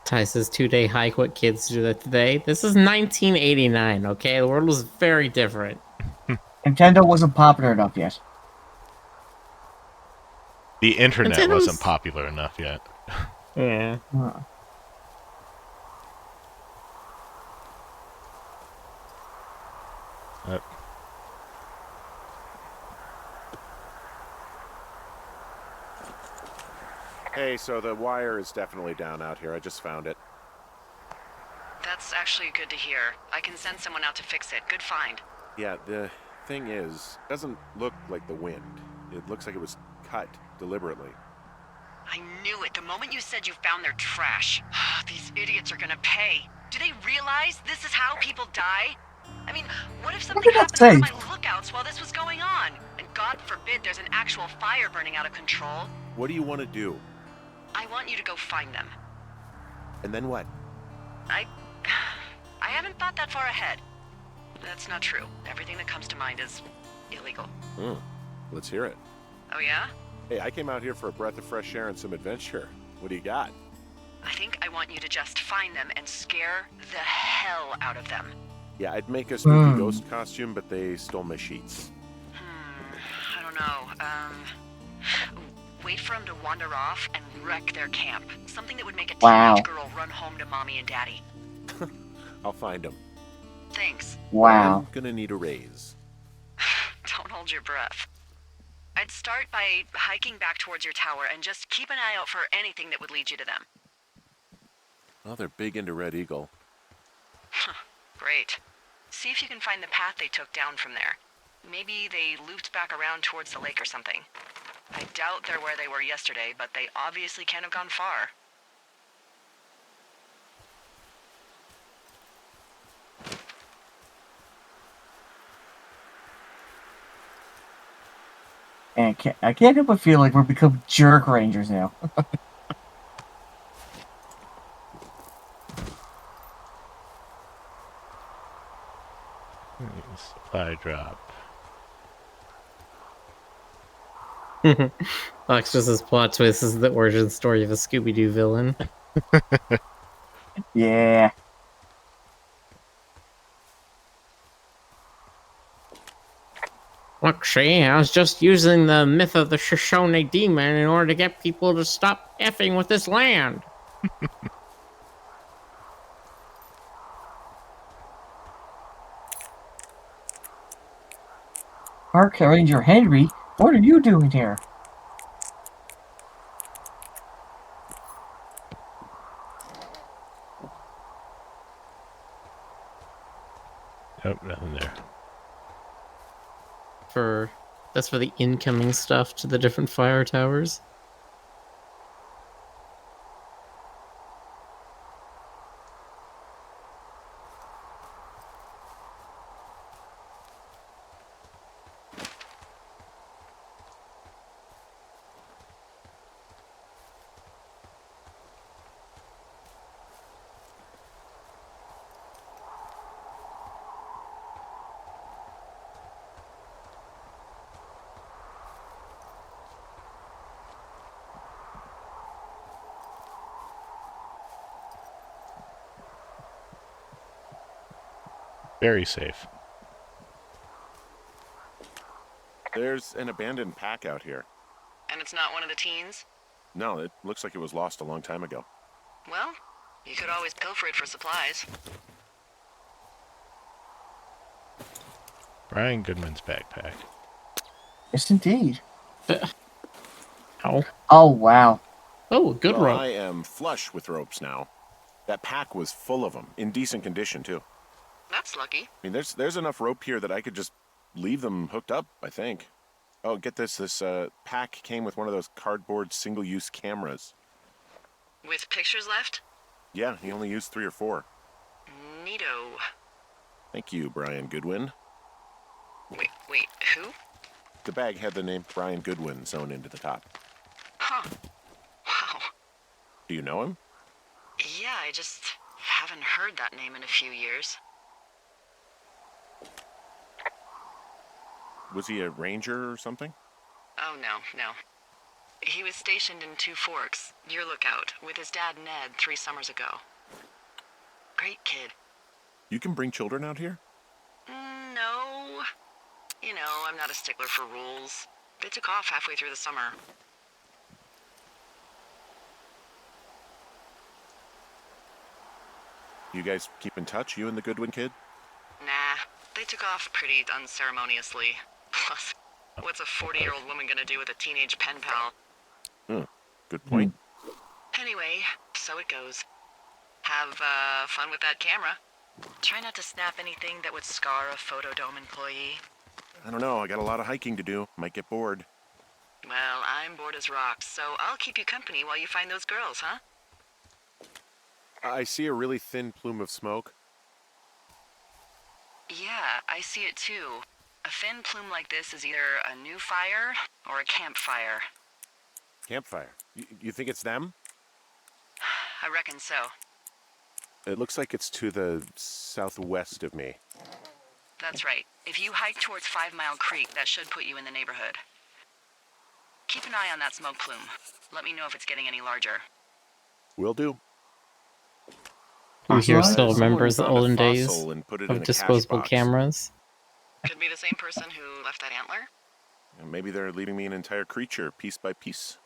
Ty says 2-day hike. What kids do that today? This is 1989. Okay, the world was very different. Nintendo wasn't popular enough yet. The internet Nintendo's- wasn't popular enough yet. Yeah. Huh. Hey, so the wire is definitely down out here. I just found it. That's actually good to hear. I can send someone out to fix it. Good find. Yeah, the thing is, it doesn't look like the wind. It looks like it was cut deliberately. I knew it the moment you said you found their trash. These idiots are gonna pay. Do they realize this is how people die? I mean, what if something did that happened to say? my lookouts while this was going on? And God forbid there's an actual fire burning out of control. What do you want to do? I want you to go find them. And then what? I haven't thought that far ahead. That's not true. Everything that comes to mind is illegal. Let's hear it. Oh yeah? Hey, I came out here for a breath of fresh air and some adventure. What do you got? I think I want you to just find them and scare the hell out of them. Yeah, I'd make a spooky ghost costume, but they stole my sheets. I don't know. Wait for them to wander off and wreck their camp. Something that would make a Wow. teenage girl run home to mommy and daddy. I'll find them. Thanks. Wow. I'm gonna need a raise. Don't hold your breath. I'd start by hiking back towards your tower and just keep an eye out for anything that would lead you to them. Well, they're big into Red Eagle. Great. See if you can find the path they took down from there. Maybe they looped back around towards the lake or something. I doubt they're where they were yesterday, but they obviously can't have gone far. And I can't help but feel like we're becoming jerk rangers now. Supply drop. Alexis's plot twist is the origin story of a Scooby-Doo villain. Yeah. Look, see, I was just using the myth of the Shoshone demon in order to get people to stop effing with this land. Park Ranger Henry, what are you doing here? Nope, nothing there. That's for the incoming stuff to the different fire towers. Very safe. There's an abandoned pack out here. And it's not one of the teens? No, it looks like it was lost a long time ago. Well, you could always pilfer it for supplies. Brian Goodman's backpack. Yes, indeed. Ow. Oh, wow. Oh, good Well, rope. I am flush with ropes now. That pack was full of them, in decent condition too. That's lucky. I mean, there's enough rope here that I could just leave them hooked up, I think. Oh, get this. This pack came with one of those cardboard single-use cameras. With pictures left? Yeah, he only used 3 or 4. Neato. Thank you, Brian Goodwin. Wait, who? The bag had the name Brian Goodwin sewn into the top. Huh. Wow. Do you know him? Yeah, I just haven't heard that name in a few years. Was he a ranger or something? Oh, no. He was stationed in Two Forks, your lookout, with his dad Ned 3 summers ago. Great kid. You can bring children out here? No. You know, I'm not a stickler for rules. They took off halfway through the summer. You guys keep in touch, you and the Goodwin kid? Nah, they took off pretty unceremoniously. Plus, what's a 40-year-old woman gonna do with a teenage pen pal? Good point. Anyway, so it goes. Have fun with that camera. Try not to snap anything that would scar a Photodome employee. I don't know, I got a lot of hiking to do. Might get bored. Well, I'm bored as rocks, so I'll keep you company while you find those girls, huh? I see a really thin plume of smoke. Yeah, I see it too. A thin plume like this is either a new fire or a campfire. Campfire. You think it's them? I reckon so. It looks like it's to the southwest of me. That's right. If you hike towards 5 Mile Creek, that should put you in the neighborhood. Keep an eye on that smoke plume. Let me know if it's getting any larger. Will do. Who here Fossilized? still Someone remembers the found a olden days fossil and put it in of a cash disposable box. cameras? Could be the same person who left that antler. And maybe they're leaving me an entire creature, piece by piece.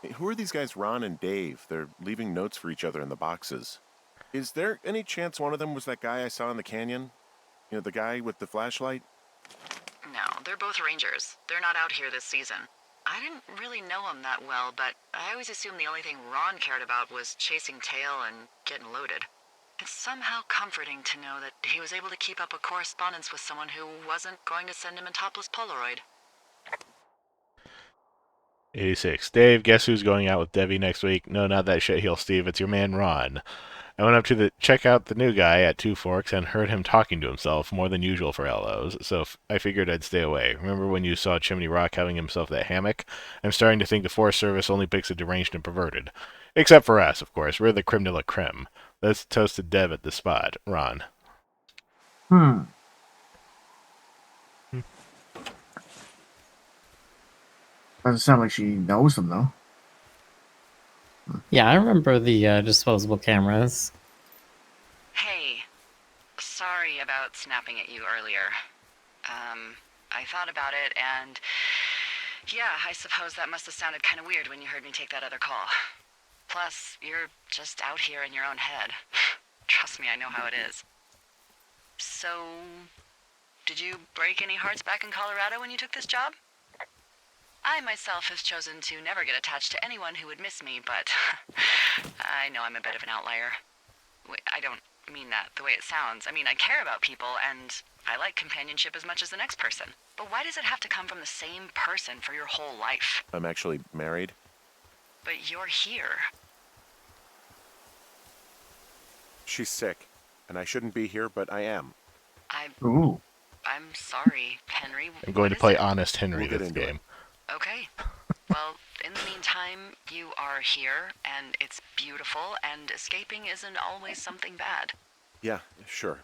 Hey, who are these guys, Ron and Dave? They're leaving notes for each other in the boxes. Is there any chance one of them was that guy I saw in the canyon? You know, the guy with the flashlight? No, they're both rangers. They're not out here this season. I didn't really know him that well, but I always assumed the only thing Ron cared about was chasing tail and getting loaded. It's somehow comforting to know that he was able to keep up a correspondence with someone who wasn't going to send him a topless Polaroid. 86. Dave, guess who's going out with Debbie next week? No, not that shitheel Steve. It's your man Ron. I went up to check out the new guy at Two Forks and heard him talking to himself more than usual for LOs, so I figured I'd stay away. Remember when you saw Chimney Rock having himself that hammock? I'm starting to think the Forest Service only picks the deranged and perverted. Except for us, of course. We're the creme de la creme. Let's toast to Dev at the spot. Ron. Doesn't sound like she knows them, though. Yeah, I remember the disposable cameras. Hey, sorry about snapping at you earlier. I thought about it, and yeah, I suppose that must have sounded kind of weird when you heard me take that other call. Plus, you're just out here in your own head. Trust me, I know how it is. So, did you break any hearts back in Colorado when you took this job? I myself have chosen to never get attached to anyone who would miss me, but I know I'm a bit of an outlier. I don't mean that the way it sounds. I mean, I care about people, and I like companionship as much as the next person. But why does it have to come from the same person for your whole life? I'm actually married. But you're here. She's sick, and I shouldn't be here, but I am. Ooh. I'm sorry, Henry. I'm going What to is play it? Honest Henry We'll get this into it. game. Okay. Well, in the meantime, you are here, and it's beautiful, and escaping isn't always something bad. Yeah, sure.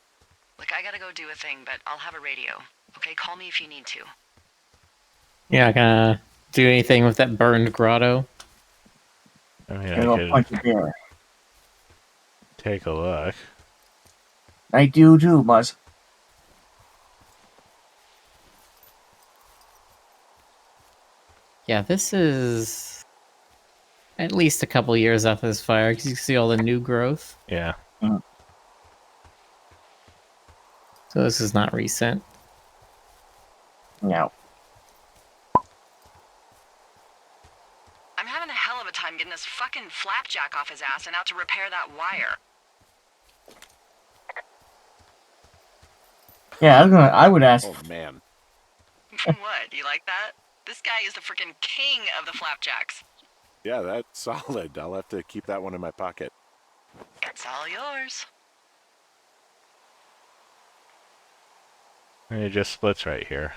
Look, I gotta go do a thing, but I'll have a radio. Okay, call me if you need to. You're not gonna do anything with that burned grotto? I mean, And I'll I punch could you there. take a look. I do too, Buzz. Yeah, this is at least a couple years after this fire, because you can see all the new growth. Yeah. So this is not recent. No. I'm having a hell of a time getting this fucking flapjack off his ass and out to repair that wire. Yeah, I would ask. Oh man. What? You like that? This guy is the freaking king of the flapjacks. Yeah, that's solid. I'll have to keep that one in my pocket. It's all yours. And it just splits right here.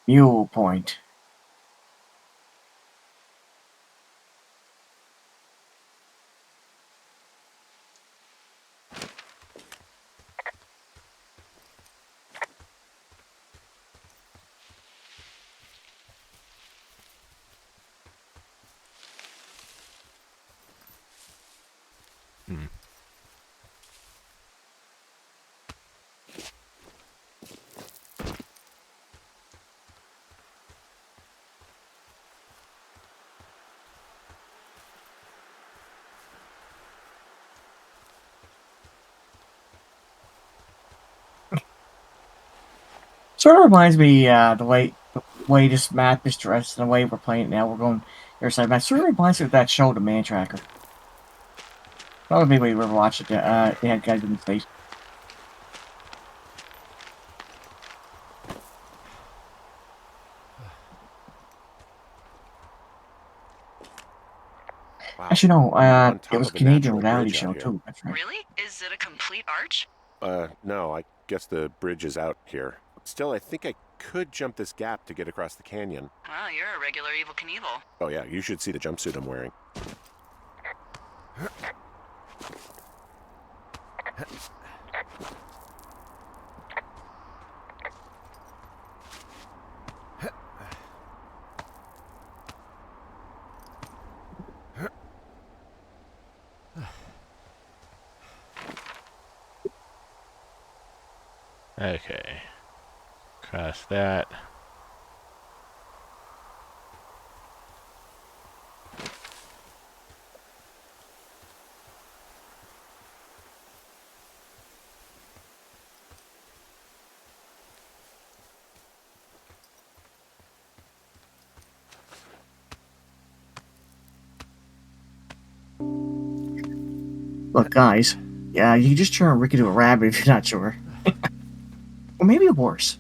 Mule point. Sort of reminds me the way this map is dressed and the way we're playing it now. We're going other side map. Sort of reminds me of that show, The Man Tracker. That would be we ever watched it. They had guys in the face. Wow. Actually, no. On top It was a of a Canadian natural reality bridge out show here. too. That's right. Really? Is it a complete arch? No, I guess the bridge is out here. Still, I think I could jump this gap to get across the canyon. Well, you're a regular Evil Knievel. Oh yeah, you should see the jumpsuit I'm wearing. Okay. Cross that. Look, guys. Yeah, you can just turn Ricky to a rabbit if you're not sure. Or maybe a horse.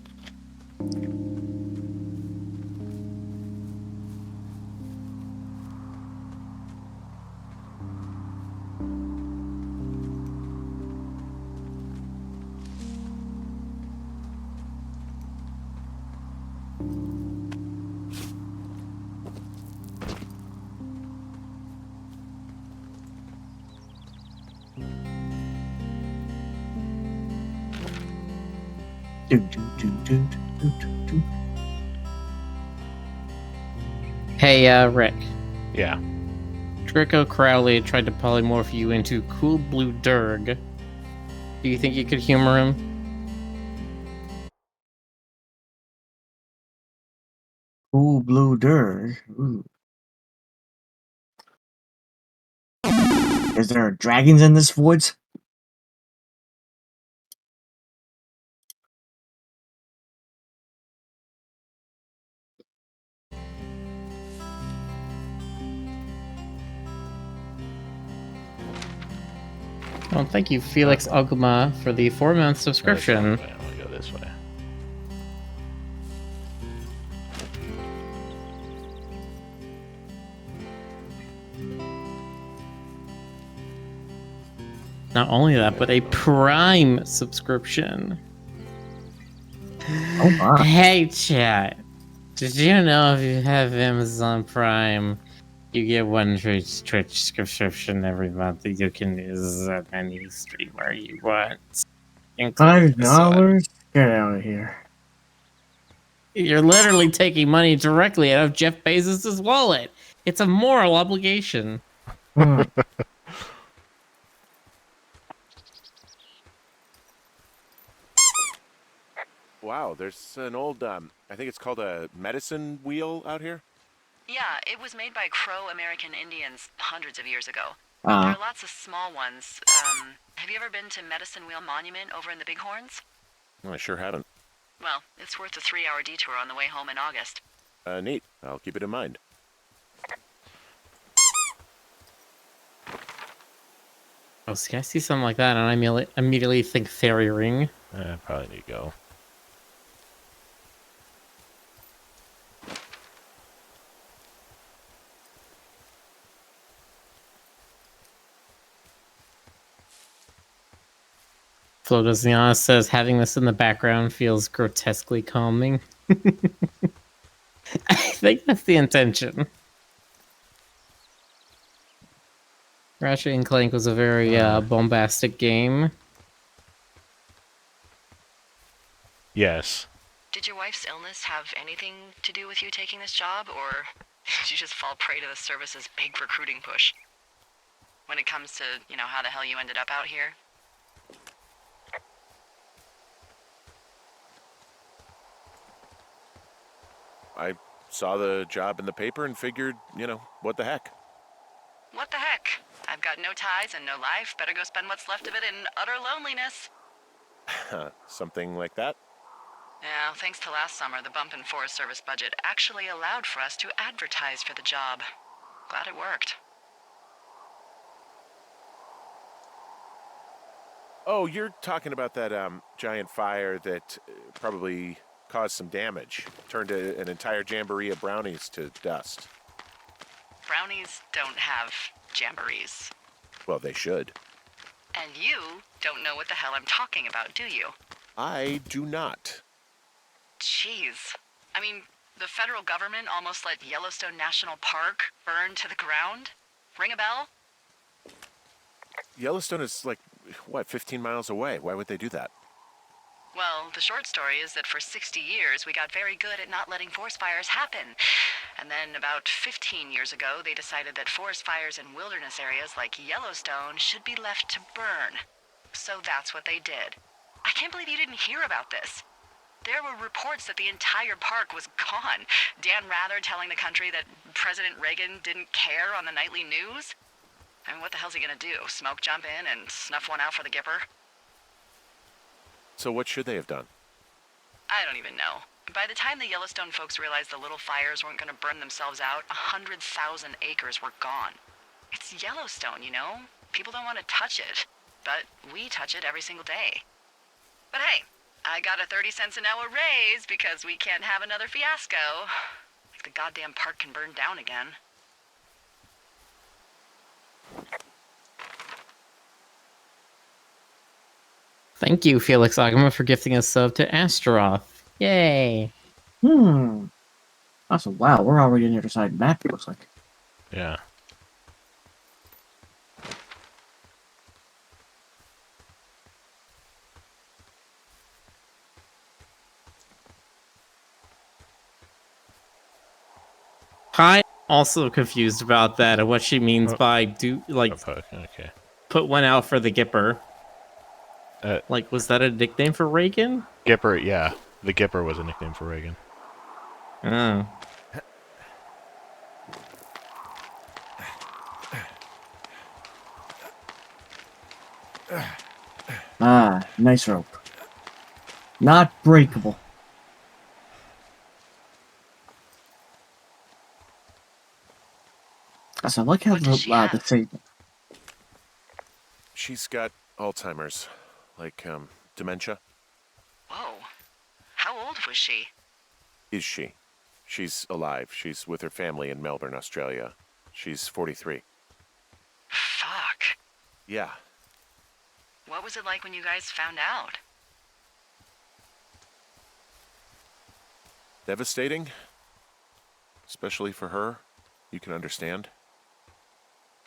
Do, do, do, do, do, do, do. Hey, Rick. Yeah. Draco Crowley tried to polymorph you into Cool Blue Durg. Do you think you could humor him? Cool blue dirt. Ooh. Is there dragons in this woods? Well, thank you, Felix Ogma, for the 4-month subscription. I'm gonna go this way. Not only that, but a Prime subscription. Oh my. Hey, chat. Did you know if you have Amazon Prime, you get one Twitch subscription every month that you can use at any streamer you want? including this one. $5? Get out of here. You're literally taking money directly out of Jeff Bezos' wallet. It's a moral obligation. Hmm. Wow, there's an old, I think it's called a medicine wheel out here. Yeah, it was made by Crow American Indians hundreds of years ago. There Ah, are lots of small ones. Have you ever been to Medicine Wheel Monument over in the Bighorns? I sure haven't. Well, it's worth a 3-hour detour on the way home in August. Neat. I'll keep it in mind. Oh, see, I see something like that, and I immediately think fairy ring. Probably need to go. Flogosiana says having this in the background feels grotesquely calming. I think that's the intention. Ratchet and Clank was a very bombastic game. Yes. Did your wife's illness have anything to do with you taking this job, or did you just fall prey to the service's big recruiting push? When it comes to, how the hell you ended up out here? I saw the job in the paper and figured, what the heck. What the heck? I've got no ties and no life. Better go spend what's left of it in utter loneliness. Something like that? Yeah, thanks to last summer, the bump in Forest Service budget actually allowed for us to advertise for the job. Glad it worked. Oh, you're talking about that giant fire that probably caused some damage. Turned an entire jamboree of brownies to dust. Brownies don't have jamborees. Well, they should. And you don't know what the hell I'm talking about, do you? I do not. Jeez. I mean, the federal government almost let Yellowstone National Park burn to the ground? Ring a bell? Yellowstone is 15 miles away. Why would they do that? Well, the short story is that for 60 years, we got very good at not letting forest fires happen. And then about 15 years ago, they decided that forest fires in wilderness areas like Yellowstone should be left to burn. So that's what they did. I can't believe you didn't hear about this. There were reports that the entire park was gone. Dan Rather telling the country that President Reagan didn't care on the nightly news. I mean, what the hell's he gonna do? Smoke jump in and snuff one out for the Gipper? So what should they have done? I don't even know. By the time the Yellowstone folks realized the little fires weren't gonna burn themselves out, 100,000 acres were gone. It's Yellowstone, People don't want to touch it. But we touch it every single day. But hey, I got a 30 cents an hour raise because we can't have another fiasco. Like the goddamn park can burn down again. Thank you, Felix Agama, for gifting a sub to Astaroth. Yay! Awesome. Wow, we're already on the other side of the map, it looks like. Yeah. I'm also confused about that and what she means by Okay. put one out for the Gipper. Was that a nickname for Reagan? Gipper, yeah. The Gipper was a nickname for Reagan. Oh. Ah, nice rope. Not breakable. So I like how What does she have? the same. She's got Alzheimer's. Dementia. Whoa. How old was she? Is she? She's alive. She's with her family in Melbourne, Australia. She's 43. Fuck. Yeah. What was it like when you guys found out? Devastating. Especially for her. You can understand.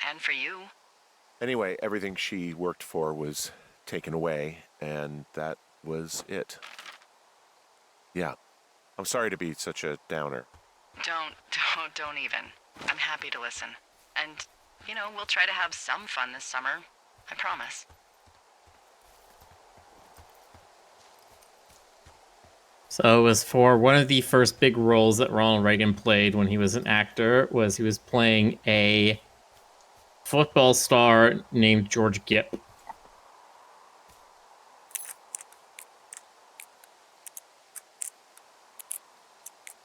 And for you? Anyway, everything she worked for was taken away, and that was it. Yeah. I'm sorry to be such a downer. Don't even. I'm happy to listen. And, we'll try to have some fun this summer. I promise. So it was for one of the first big roles that Ronald Reagan played when he was an actor, he was playing a football star named George Gipp.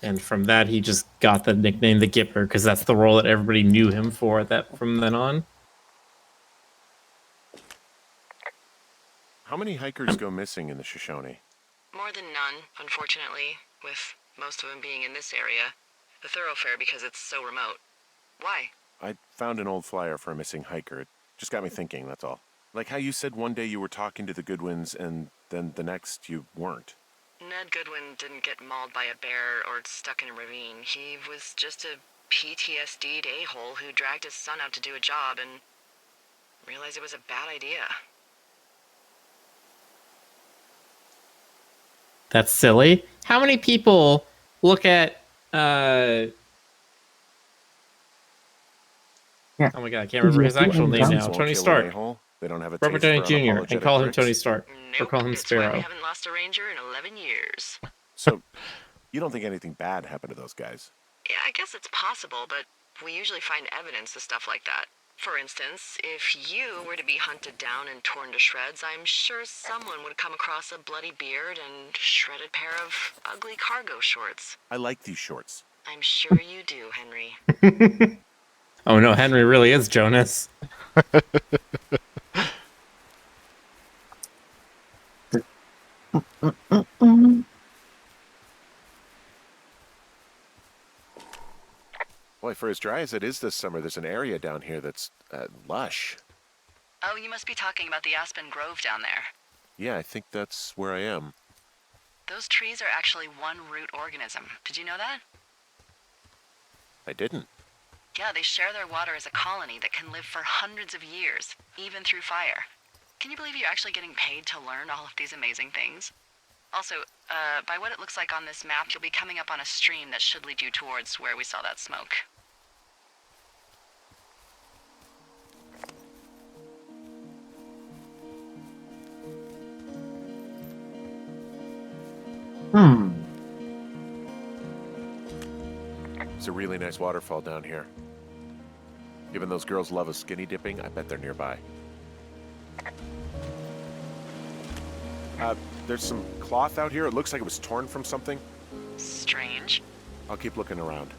And from that, he just got the nickname the Gipper because that's the role that everybody knew him for from then on. How many hikers go missing in the Shoshone? More than none, unfortunately, with most of them being in this area. The thoroughfare because it's so remote. Why? I found an old flyer for a missing hiker. It just got me thinking, that's all. Like how you said one day you were talking to the Goodwins and then the next you weren't. Ned Goodwin didn't get mauled by a bear or stuck in a ravine. He was just a PTSD'd a-hole who dragged his son out to do a job and realized it was a bad idea. That's silly. How many people look at oh my god, I can't remember his actual name now. Tony Stark. They don't have a Robert taste Downey for Jr. and call him unapologetic Tony bricks. Stark. Or call him It's why we Sparrow. haven't lost a ranger in 11 years. So, you don't think anything bad happened to those guys? Yeah, I guess it's possible, but we usually find evidence of stuff like that. For instance, if you were to be hunted down and torn to shreds, I'm sure someone would come across a bloody beard and shredded pair of ugly cargo shorts. I like these shorts. I'm sure you do, Henry. Oh no, Henry really is Jonas. Boy, for as dry as it is this summer, there's an area down here that's lush. Oh, you must be talking about the Aspen Grove down there. Yeah, I think that's where I am. Those trees are actually one root organism. Did you know that? I didn't. Yeah, they share their water as a colony that can live for hundreds of years, even through fire. Can you believe you're actually getting paid to learn all of these amazing things? Also, by what it looks like on this map, you'll be coming up on a stream that should lead you towards where we saw that smoke. It's a really nice waterfall down here. Given those girls love a skinny dipping, I bet they're nearby. There's some cloth out here. It looks like it was torn from something. Strange. I'll keep looking around.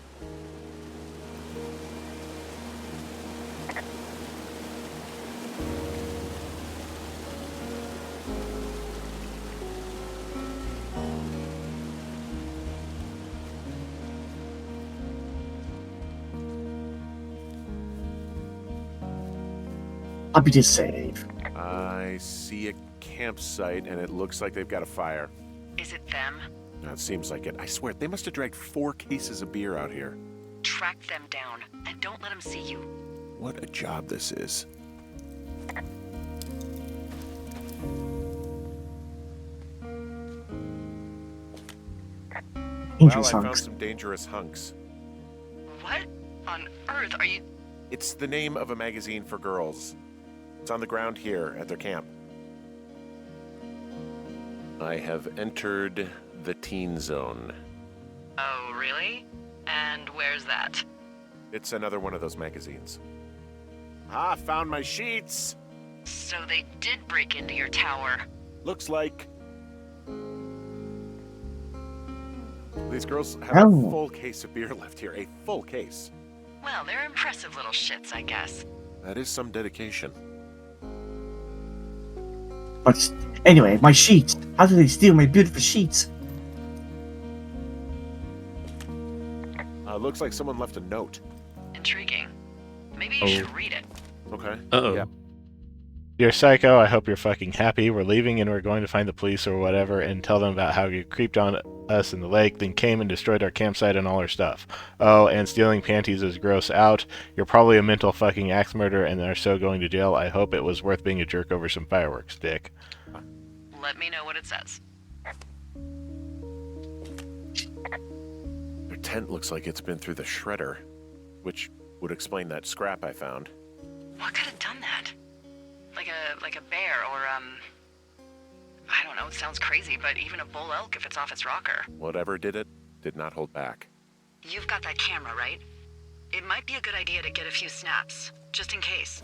I'll be just safe. I see a campsite, and it looks like they've got a fire. Is it them? It seems like it. I swear, they must have dragged 4 cases of beer out here. Track them down, and don't let them see you. What a job this is. Well, I found some dangerous hunks. What on earth are you... It's the name of a magazine for girls. It's on the ground here at their camp. I have entered the teen zone. Oh, really? And where's that? It's another one of those magazines. Ah, found my sheets! So they did break into your tower. Looks like... These girls have a full case of beer left here. A full case. Well, they're impressive little shits, I guess. That is some dedication. But anyway, my sheets. How did they steal my beautiful sheets? Looks like someone left a note. Intriguing. Maybe you should read it. Okay. Uh-oh. Yeah. Dear Psycho, I hope you're fucking happy. We're leaving and we're going to find the police or whatever and tell them about how you creeped on us in the lake, then came and destroyed our campsite and all our stuff. Oh, and stealing panties is gross out. You're probably a mental fucking axe murderer and are so going to jail. I hope it was worth being a jerk over some fireworks, Dick. Let me know what it says. Their tent looks like it's been through the shredder, which would explain that scrap I found. What could have done that? Like a bear or, I don't know, it sounds crazy, but even a bull elk if it's off its rocker. Whatever did it, did not hold back. You've got that camera, right? It might be a good idea to get a few snaps. just in case.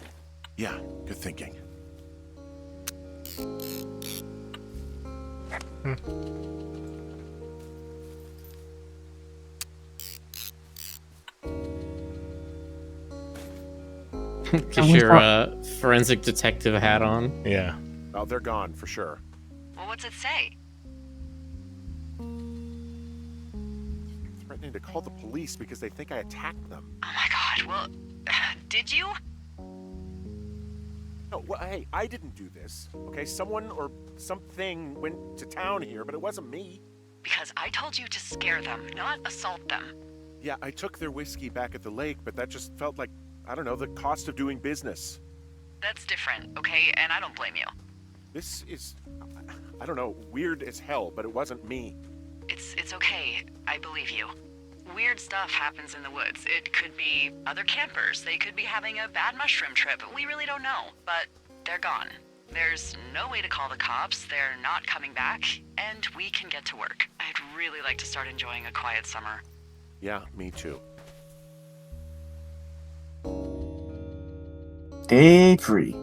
Yeah, good thinking. Get your forensic detective hat on. Yeah. Oh, they're gone for sure. Well, what's it say? Threatening to call the police because they think I attacked them. Oh my god, well, did you? No, well, hey, I didn't do this. Okay, someone or something went to town here, but it wasn't me. Because I told you to scare them, not assault them. Yeah, I took their whiskey back at the lake, but that just felt like, I don't know, the cost of doing business. That's different, okay? And I don't blame you. This is, I don't know, weird as hell, but it wasn't me. It's okay. I believe you. Weird stuff happens in the woods. It could be other campers. They could be having a bad mushroom trip. We really don't know, but they're gone. There's no way to call the cops. They're not coming back, and we can get to work. I'd really like to start enjoying a quiet summer. Yeah, me too. Day 3.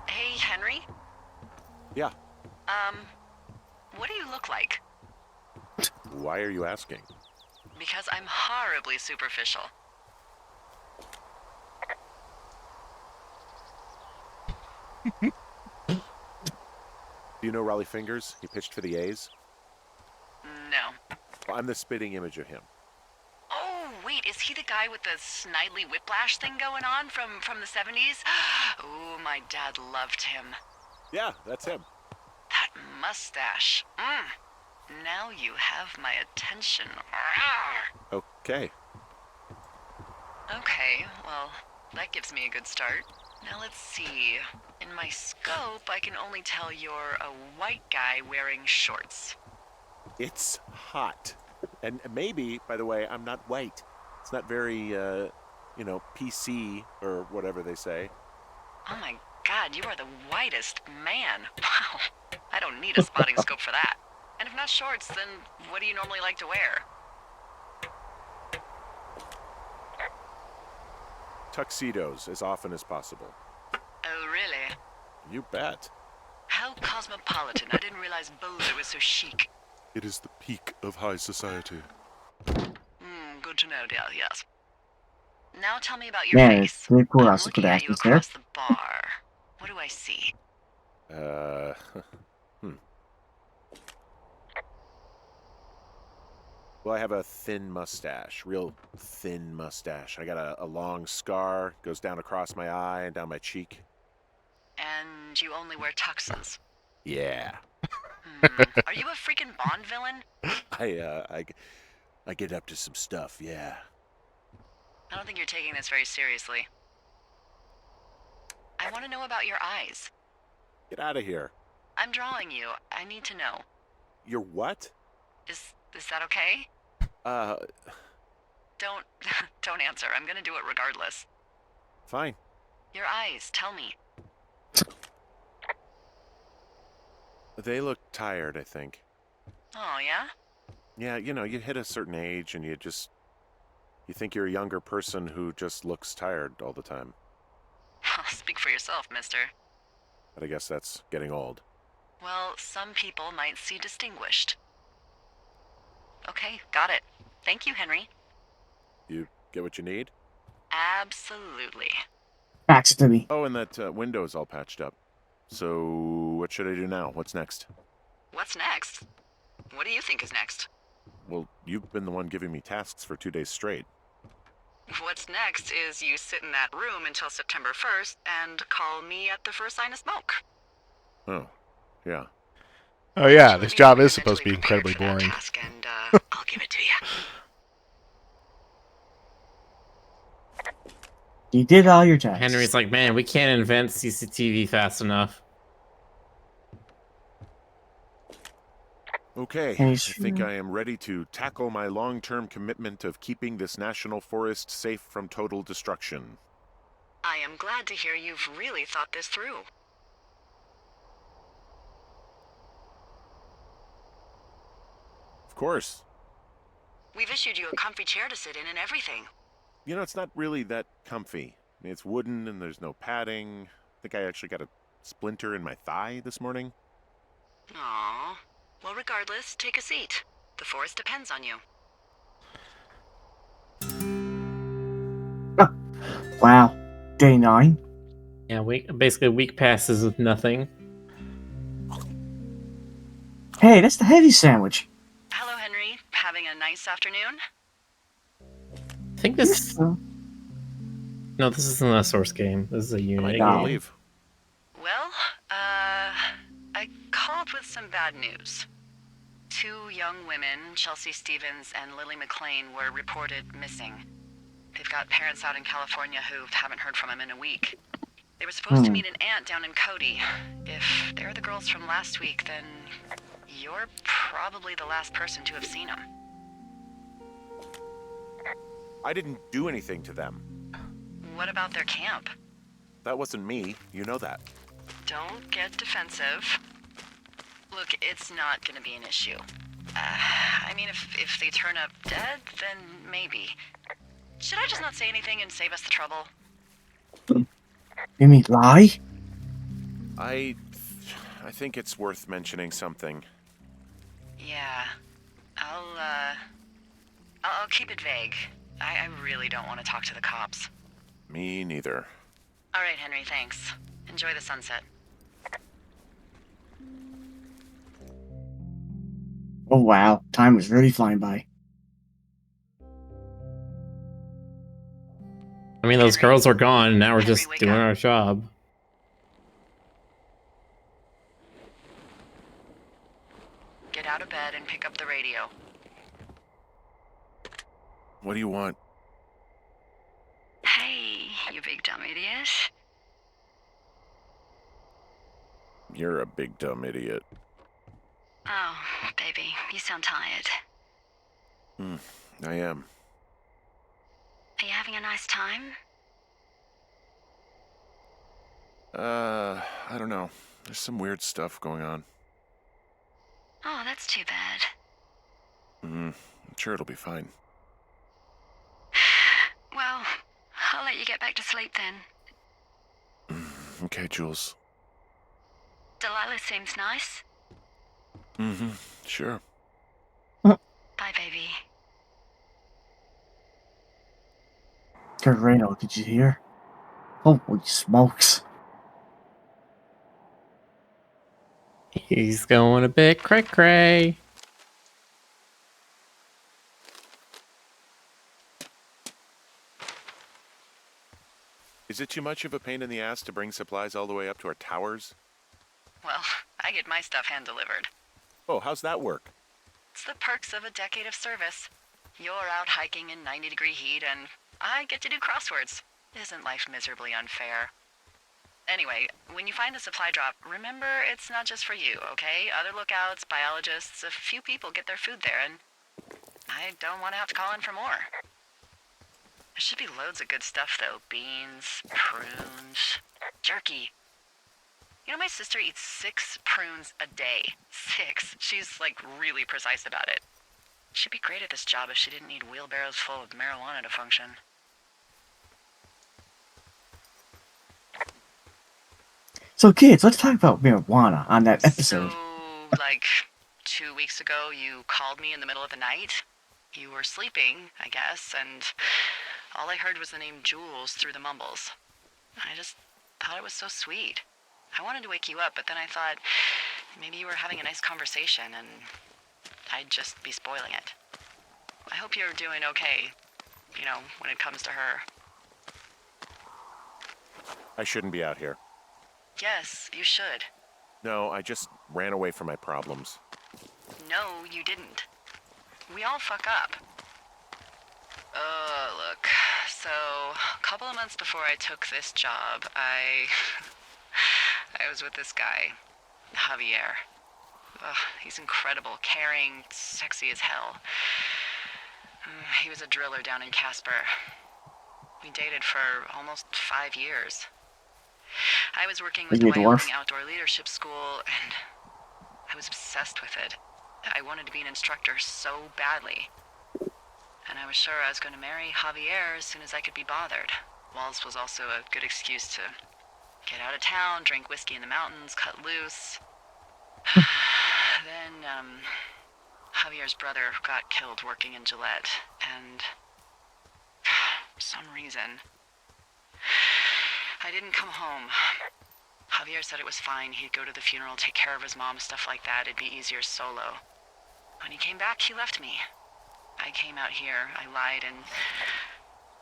Hey, Henry? Yeah. What do you look like? Why are you asking? Because I'm horribly superficial. Do you know Raleigh Fingers? He pitched for the A's. No. Well, I'm the spitting image of him. Oh, wait, is he the guy with the snidely whiplash thing going on from the 70s? Ooh, my dad loved him. Yeah, that's him. That mustache. Now you have my attention. Okay. Okay, well, that gives me a good start. Now let's see. In my scope, I can only tell you're a white guy wearing shorts. It's hot. And maybe, by the way, I'm not white. It's not very, PC or whatever they say. Oh my god, you are the whitest man. Wow. I don't need a spotting scope for that. And if not shorts, then what do you normally like to wear? Tuxedos as often as possible. Oh, really? You bet. How cosmopolitan. I didn't realize Boulder was so chic. It is the peak of high society. Good to know, dear, yes. Now tell me about your Man, face. it's pretty cool. I'm That's a looking good at you actress there. across the bar. What do I see? Well, I have a thin mustache, real thin mustache. I got a long scar, goes down across my eye and down my cheek. And you only wear tuxes. Yeah. Are you a freaking Bond villain? I get up to some stuff, yeah. I don't think you're taking this very seriously. I want to know about your eyes. Get out of here. I'm drawing you. I need to know. You're what? Is that okay? Don't answer. I'm gonna do it regardless. Fine. Your eyes, tell me. They look tired, I think. Oh, yeah? Yeah, you hit a certain age and you think you're a younger person who just looks tired all the time. Speak for yourself, mister. But I guess that's getting old. Well, some people might see distinguished. Okay, got it. Thank you, Henry. You get what you need? Absolutely. Fax it to me. Oh, and that window's all patched up. So, what should I do now? What's next? What's next? What do you think is next? Well, you've been the one giving me tasks for 2 days straight. What's next is you sit in that room until September 1st and call me at the first sign of smoke. Oh, yeah. Oh yeah, Which this means job we're is supposed to be mentally incredibly prepared for that boring. task, and I'll give it to you. You did all your tasks. Henry's like, man, we can't invent CCTV fast enough. Okay, Hey, I sure. think I am ready to tackle my long-term commitment of keeping this national forest safe from total destruction. I am glad to hear you've really thought this through. Of course. We've issued you a comfy chair to sit in and everything. You know, it's not really that comfy. I mean, it's wooden and there's no padding. I think I actually got a splinter in my thigh this morning. Aww. Well, regardless, take a seat. The forest depends on you. Wow. Day 9. Yeah, basically a week passes with nothing. Hey, that's the heavy sandwich. Hello, Henry. Having a nice afternoon? I think this. No, this isn't a source game. This is a I Unity might No. need to game. leave. Well, I called with some bad news. 2 young women, Chelsea Stevens and Lily McLean, were reported missing. They've got parents out in California who haven't heard from them in a week. They were supposed to meet an aunt down in Cody. If they're the girls from last week, then you're probably the last person to have seen them. I didn't do anything to them. What about their camp? That wasn't me. You know that. Don't get defensive. Look, it's not gonna be an issue. I mean, if they turn up dead, then maybe. Should I just not say anything and save us the trouble? You mean lie? I think it's worth mentioning something. Yeah. I'll keep it vague. I really don't want to talk to the cops. Me neither. All right, Henry, thanks. Enjoy the sunset. Oh wow, time was really flying by. I mean, those girls are gone, and now we're Henry, just wake doing up. our job. Get out of bed and pick up the radio. What do you want? Hey, you big dumb idiot. You're a big dumb idiot. Oh, baby, you sound tired. I am. Are you having a nice time? I don't know. There's some weird stuff going on. Oh, that's too bad. I'm sure it'll be fine. Well, I'll let you get back to sleep then. Okay, Jules. Delilah seems nice. Sure. Bye, baby. Tornado, did you hear? Holy smokes. He's going a bit cray-cray. Is it too much of a pain in the ass to bring supplies all the way up to our towers? Well, I get my stuff hand-delivered. Oh, how's that work? It's the perks of a decade of service. You're out hiking in 90-degree heat, and I get to do crosswords. Isn't life miserably unfair? Anyway, when you find a supply drop, remember it's not just for you, okay? Other lookouts, biologists, a few people get their food there, and I don't want to have to call in for more. There should be loads of good stuff, though. Beans, prunes, jerky. You know, my sister eats 6 prunes a day. 6. She's, like, really precise about it. She'd be great at this job if she didn't need wheelbarrows full of marijuana to function. So kids, let's talk about marijuana on that episode. So, like, 2 weeks ago, you called me in the middle of the night. You were sleeping, I guess, and all I heard was the name Jules through the mumbles. I just thought it was so sweet. I wanted to wake you up, but then I thought maybe you were having a nice conversation and I'd just be spoiling it. I hope you're doing okay, you know, when it comes to her. I shouldn't be out here. Yes, you should. No, I just ran away from my problems. No, you didn't. We all fuck up. Look, so a couple of months before I took this job, I was with this guy, Javier. He's incredible, caring, sexy as hell. He was a driller down in Casper. We dated for almost 5 years. I was working with Is the he a dwarf? Wyoming Outdoor Leadership School, and I was obsessed with it. I wanted to be an instructor so badly. And I was sure I was going to marry Javier as soon as I could be bothered. Walls was also a good excuse to get out of town, drink whiskey in the mountains, cut loose. Then, Javier's brother got killed working in Gillette, and for some reason, I didn't come home. Javier said it was fine. He'd go to the funeral, take care of his mom, stuff like that. It'd be easier solo. When he came back, he left me. I came out here, I lied, and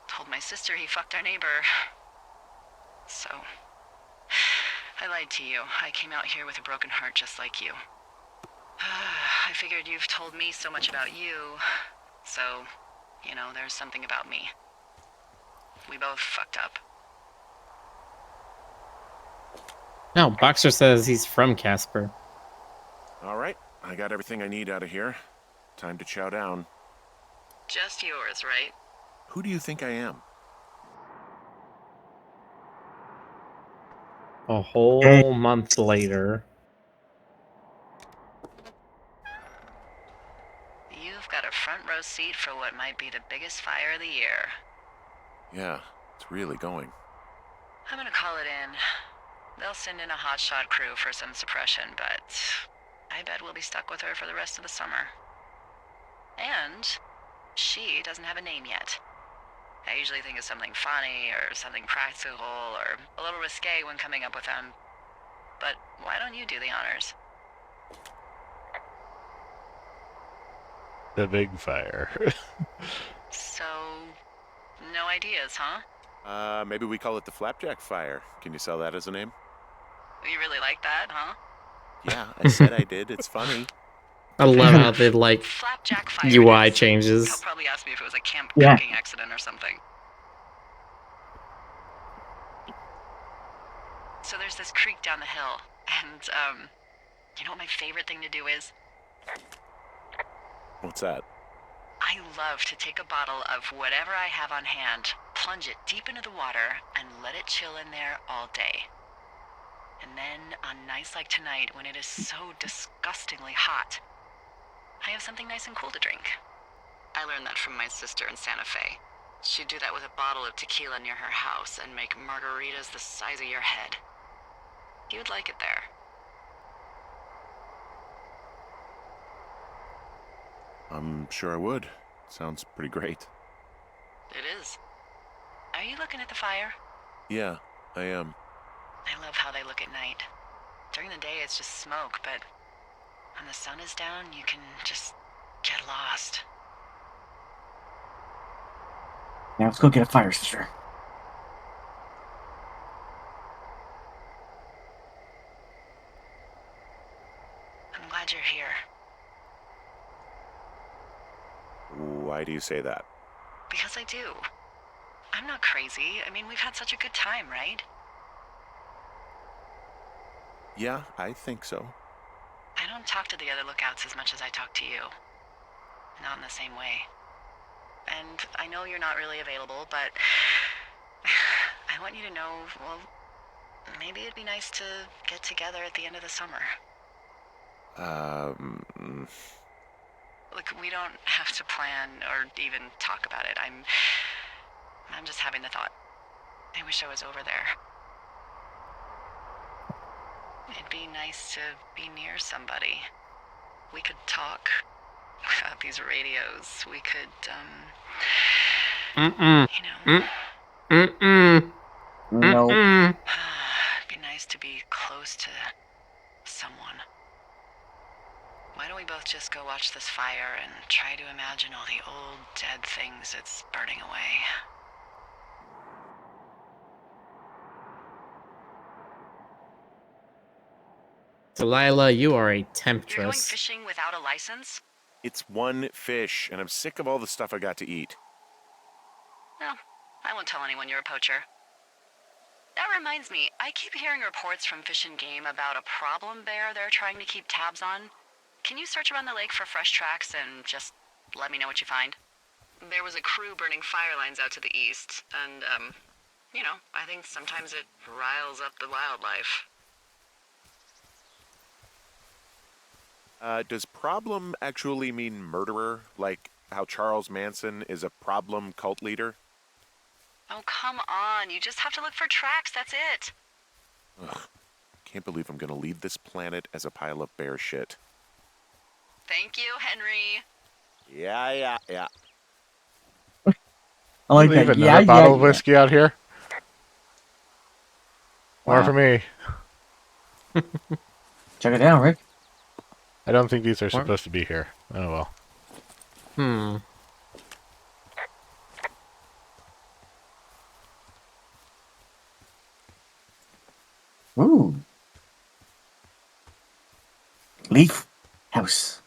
told my sister he fucked our neighbor. So, I lied to you. I came out here with a broken heart just like you. I figured you've told me so much about you, so, you know, there's something about me. We both fucked up. No, Boxer says he's from Casper. All right, I got everything I need out of here. Time to chow down. Just yours, right? Who do you think I am? A whole month later. You've got a front row seat for what might be the biggest fire of the year. Yeah, it's really going. I'm gonna call it in. They'll send in a hotshot crew for some suppression, but I bet we'll be stuck with her for the rest of the summer. And she doesn't have a name yet. I usually think of something funny or something practical or a little risque when coming up with them. But why don't you do the honors? The big fire. So, no ideas, huh? Maybe we call it the Flapjack Fire. Can you sell that as a name? You really like that, huh? Yeah, I said I did. It's funny. I love how they like Flapjack Fire. UI They'll changes. probably ask me if it was a camp Yeah. cooking accident or something. So there's this creek down the hill, and, you know what my favorite thing to do is? What's that? I love to take a bottle of whatever I have on hand, plunge it deep into the water, and let it chill in there all day. And then, on nights like tonight, when it is so disgustingly hot, I have something nice and cool to drink. I learned that from my sister in Santa Fe. She'd do that with a bottle of tequila near her house and make margaritas the size of your head. You would like it there. I'm sure I would. Sounds pretty great. It is. Are you looking at the fire? Yeah, I am. I love how they look at night. During the day, it's just smoke, but when the sun is down, you can just get lost. Now let's go get a fire, sister. I'm glad you're here. Why do you say that? Because I do. I'm not crazy. I mean, we've had such a good time, right? Yeah, I think so. I don't talk to the other lookouts as much as I talk to you. Not in the same way. And I know you're not really available, but I want you to know, well, maybe it'd be nice to get together at the end of the summer. Look, we don't have to plan or even talk about it. I'm just having the thought. I wish I was over there. It'd be nice to be near somebody. We could talk without these radios. We could, you know. No. It'd be nice to be close to someone. Why don't we both just go watch this fire and try to imagine all the old dead things it's burning away? Delilah, you are a You're going temptress. fishing without a license? It's one fish, and I'm sick of all the stuff I got to eat. Well, I won't tell anyone you're a poacher. That reminds me, I keep hearing reports from Fish and Game about a problem bear they're trying to keep tabs on. can you search around the lake for fresh tracks and just let me know what you find? There was a crew burning fire lines out to the east, and, you know, I think sometimes it riles up the wildlife. Does problem actually mean murderer? Like how Charles Manson is a problem cult leader? Oh, come on. You just have to look for tracks, that's it. Ugh. Can't believe I'm gonna leave this planet as a pile of bear shit. Thank you, Henry. Yeah. I like Leave that. another bottle of whiskey out here. More Wow. for me. Check it out, Rick. I don't think these are supposed to be here. Oh well. Ooh. Leaf house.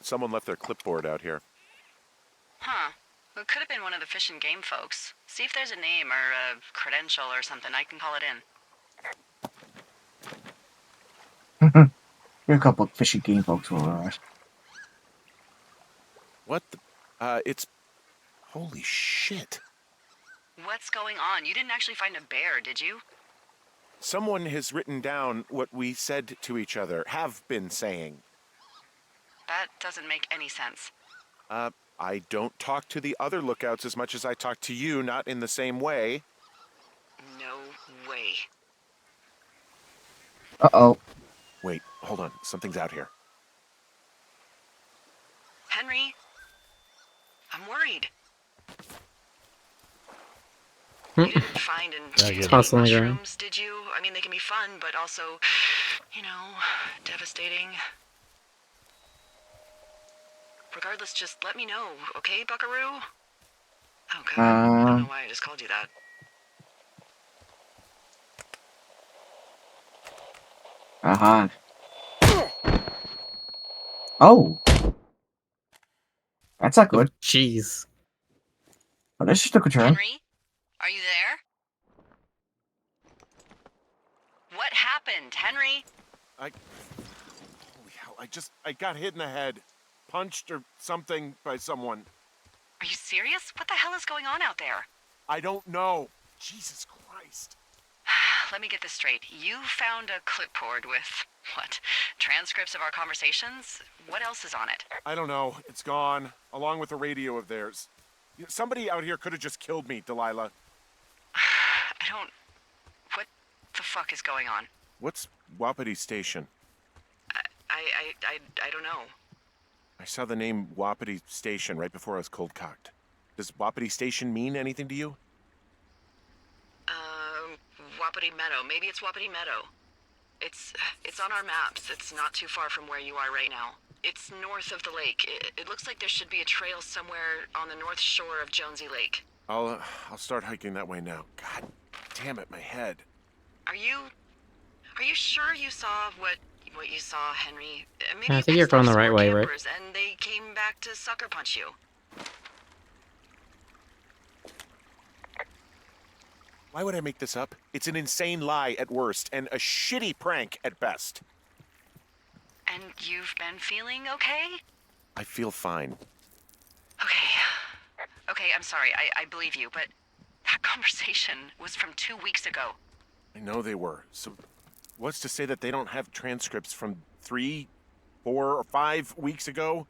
Someone left their clipboard out here. Huh. Well, it could have been one of the Fish and Game folks. See if there's a name or a credential or something. I can call it in. There are a couple of fishy game folks who are ours. What the? It's... Holy shit. What's going on? You didn't actually find a bear, did you? Someone has written down what we said to each other, have been saying. That doesn't make any sense. I don't talk to the other lookouts as much as I talk to you, not in the same way. No way. Uh-oh. Wait, hold on. Something's out here. Henry? I'm worried. You didn't find any Toss on the ground. mushrooms, did you? I mean, they can be fun, but also, you know, devastating. Regardless, just let me know, okay, Buckaroo? Oh, God. I don't know why I just called you that. Uh-huh. Oh. That's not good. Jeez. Oh, this just took a turn. Henry? Are you there? What happened, Henry? Holy hell, I got hit in the head. Punched or something by someone. Are you serious? What the hell is going on out there? I don't know. Jesus Christ. Let me get this straight. You found a clipboard with, what, transcripts of our conversations? What else is on it? I don't know. It's gone, along with a radio of theirs. Somebody out here could have just killed me, Delilah. What the fuck is going on? What's Wapiti Station? I don't know. I saw the name Wapiti Station right before I was cold cocked. Does Wapiti Station mean anything to you? Wapiti Meadow. Maybe it's Wapiti Meadow. It's on our maps. It's not too far from where you are right now. It's north of the lake. It looks like there should be a trail somewhere on the north shore of Jonesy Lake. I'll start hiking that way now. God damn it, my head. Are you sure you saw what you saw, Henry? Maybe I you think you're pissed going off the some right more way, Rick. campers and they came back to sucker punch you. Why would I make this up? It's an insane lie at worst, and a shitty prank at best. And you've been feeling okay? I feel fine. Okay, I'm sorry. I believe you, but that conversation was from 2 weeks ago. I know they were. So what's to say that they don't have transcripts from 3, 4, or 5 weeks ago?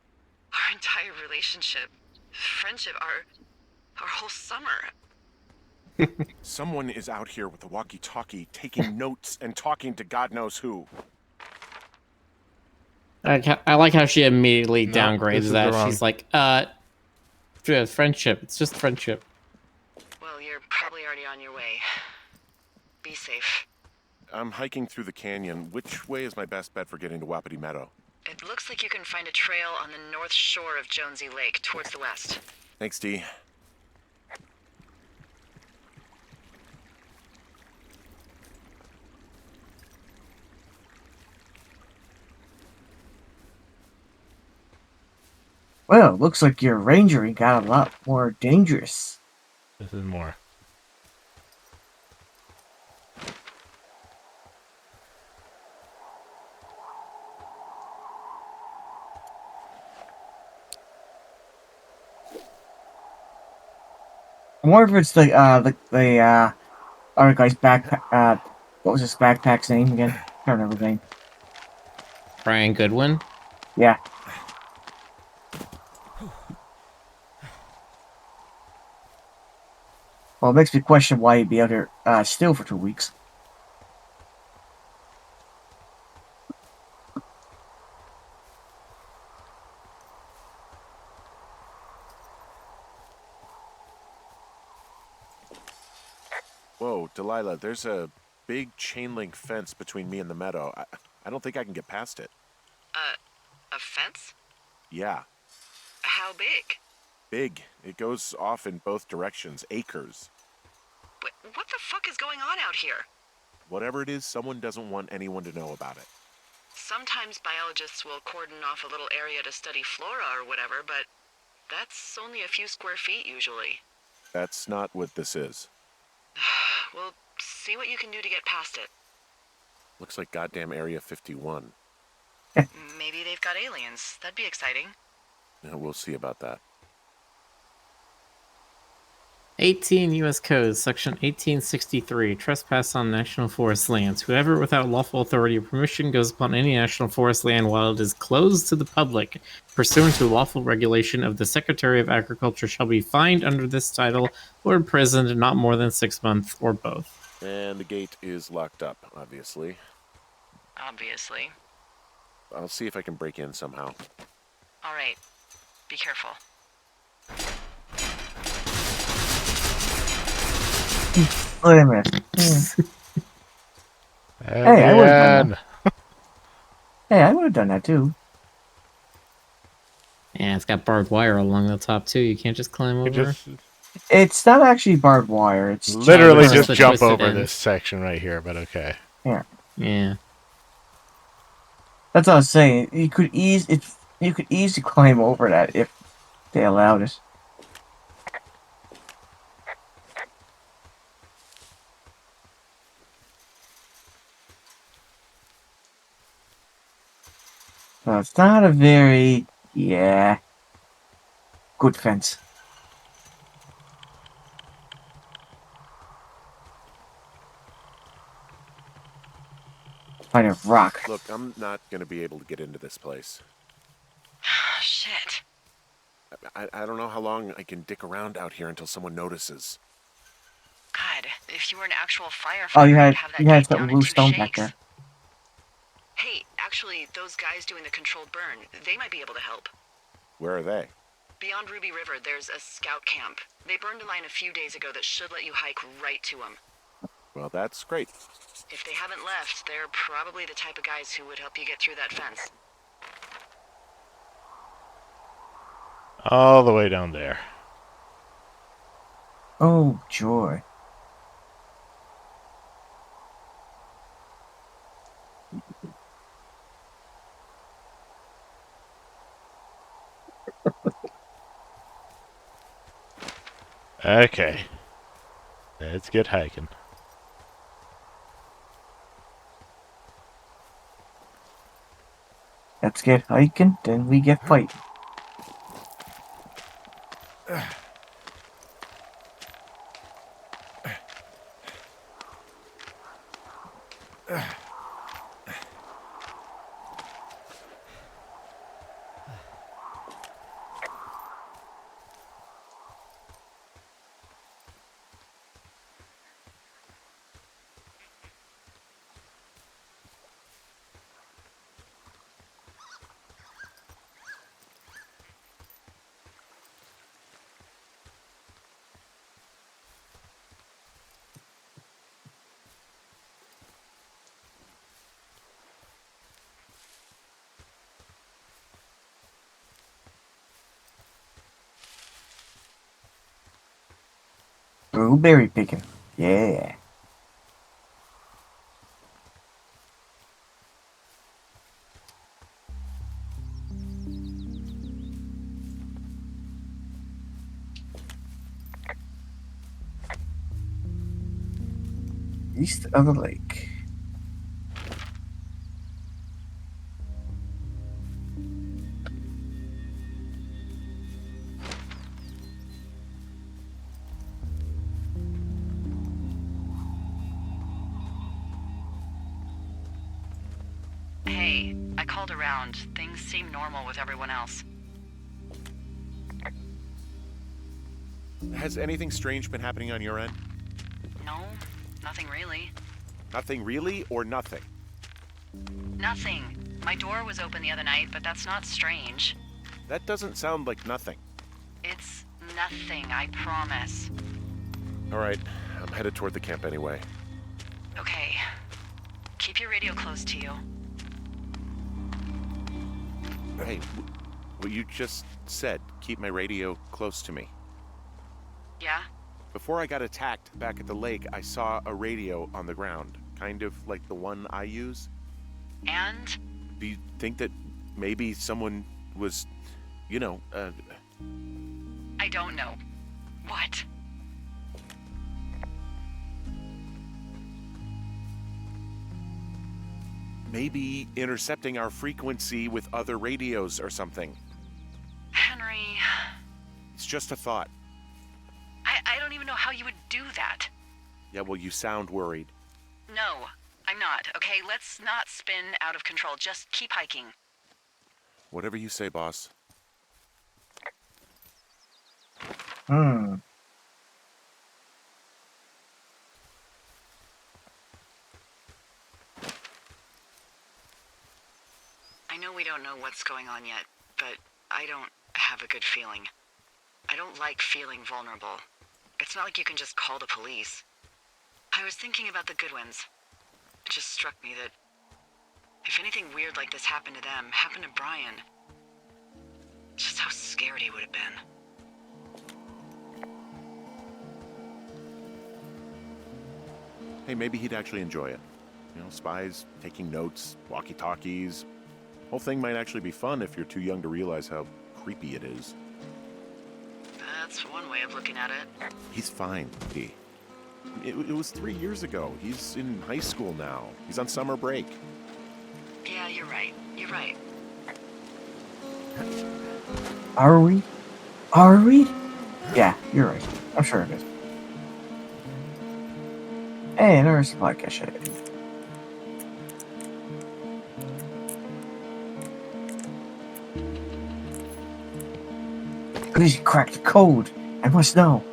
Our entire relationship, friendship, our whole summer. Someone is out here with a walkie-talkie taking notes and talking to God knows who. I like how she immediately No, downgrades this is that. the wrong- She's like, friendship. It's just friendship. Well, you're probably already on your way. Be safe. I'm hiking through the canyon. Which way is my best bet for getting to Wapiti Meadow? It looks like you can find a trail on the north shore of Jonesy Lake, towards the west. Thanks, Dee. Well, looks like your rangering got a lot more dangerous. This is more. wonder if it's the other guy's backpack. What was his backpack's name again? I can't remember his name. Brian Goodwin. Yeah. Well, it makes me question why he'd be out here still for 2 weeks. Whoa, Delilah, there's a big chain link fence between me and the meadow. I don't think I can get past it. A fence? Yeah, How big? big. It goes off in both directions, acres. What the fuck is going on out here? Whatever it is, someone doesn't want anyone to know about it. Sometimes biologists will cordon off a little area to study flora or whatever, but that's only a few square feet usually. That's not what this is. Well, see what you can do to get past it. Looks like goddamn Area 51. Maybe they've got aliens. That'd be exciting. Yeah, we'll see about that. 18 U.S. Code, Section 1863, Trespass on National Forest Lands. Whoever without lawful authority or permission goes upon any national forest land while it is closed to the public, pursuant to lawful regulation of the Secretary of Agriculture, shall be fined under this title or imprisoned not more than 6 months or both. And the gate is locked up, obviously. Obviously. I'll see if I can break in somehow. All right. Be careful. Wait a minute. Hey, I would've done that. Hey, I would have done that too. Yeah, it's got barbed wire along the top too. You can't just climb over. It's not actually barbed wire. It's Literally just just the jump twisted over end. this section right here, but okay. Yeah. Yeah. That's what I was saying. You could easily climb over that if they allowed it. So it's not a very good fence. Kind of rock. Look, I'm not going to be able to get into this place. Shit. I don't know how long I can dick around out here until someone notices. God, if you were an actual firefighter, Oh, you you'd had have that you had gate down some in loose 2 stone back shakes. there. Hey, actually, those guys doing the controlled burn, they might be able to help. Where are they? Beyond Ruby River, there's a scout camp. They burned a line a few days ago that should let you hike right to them. Well, that's great. If they haven't left, they're probably the type of guys who would help you get through that fence. All the way down there. Oh joy. Okay. Let's get hiking. Let's get hiking, then we get fighting. Blueberry picking. Yeah. East of the lake. called around. Things seem normal with everyone else. Has anything strange been happening on your end? No, nothing really. Nothing really, or nothing? Nothing. My door was open the other night, but that's not strange. That doesn't sound like nothing. It's nothing, I promise. All right, I'm headed toward the camp anyway. Okay. Keep your radio close to you. Hey, what you just said, keep my radio close to me. Yeah? Before I got attacked back at the lake, I saw a radio on the ground, kind of like the one I use. And? Do you think that maybe someone was, you know, I don't know. What? maybe intercepting our frequency with other radios or something? Henry... It's just a thought. I don't even know how you would do that. Yeah, well, you sound worried. No, I'm not, okay? Let's not spin out of control. Just keep hiking. Whatever you say, boss. Hmm. I know we don't know what's going on yet, but I don't have a good feeling. I don't like feeling vulnerable. It's not like you can just call the police. I was thinking about the Goodwins. It just struck me that if anything weird like this happened to them, happened to Brian, just how scared he would have been. Hey, maybe he'd actually enjoy it. You know, spies, taking notes, walkie-talkies. Whole thing might actually be fun if you're too young to realize how creepy it is. That's one way of looking at it. He's fine, P. It was 3 years ago. He's in high school now. He's on summer break. Yeah, you're right. You're right. Are we? Are we? Yeah, you're right. I'm sure it is. Hey, there's the podcast shit. At least you cracked the code. I must know.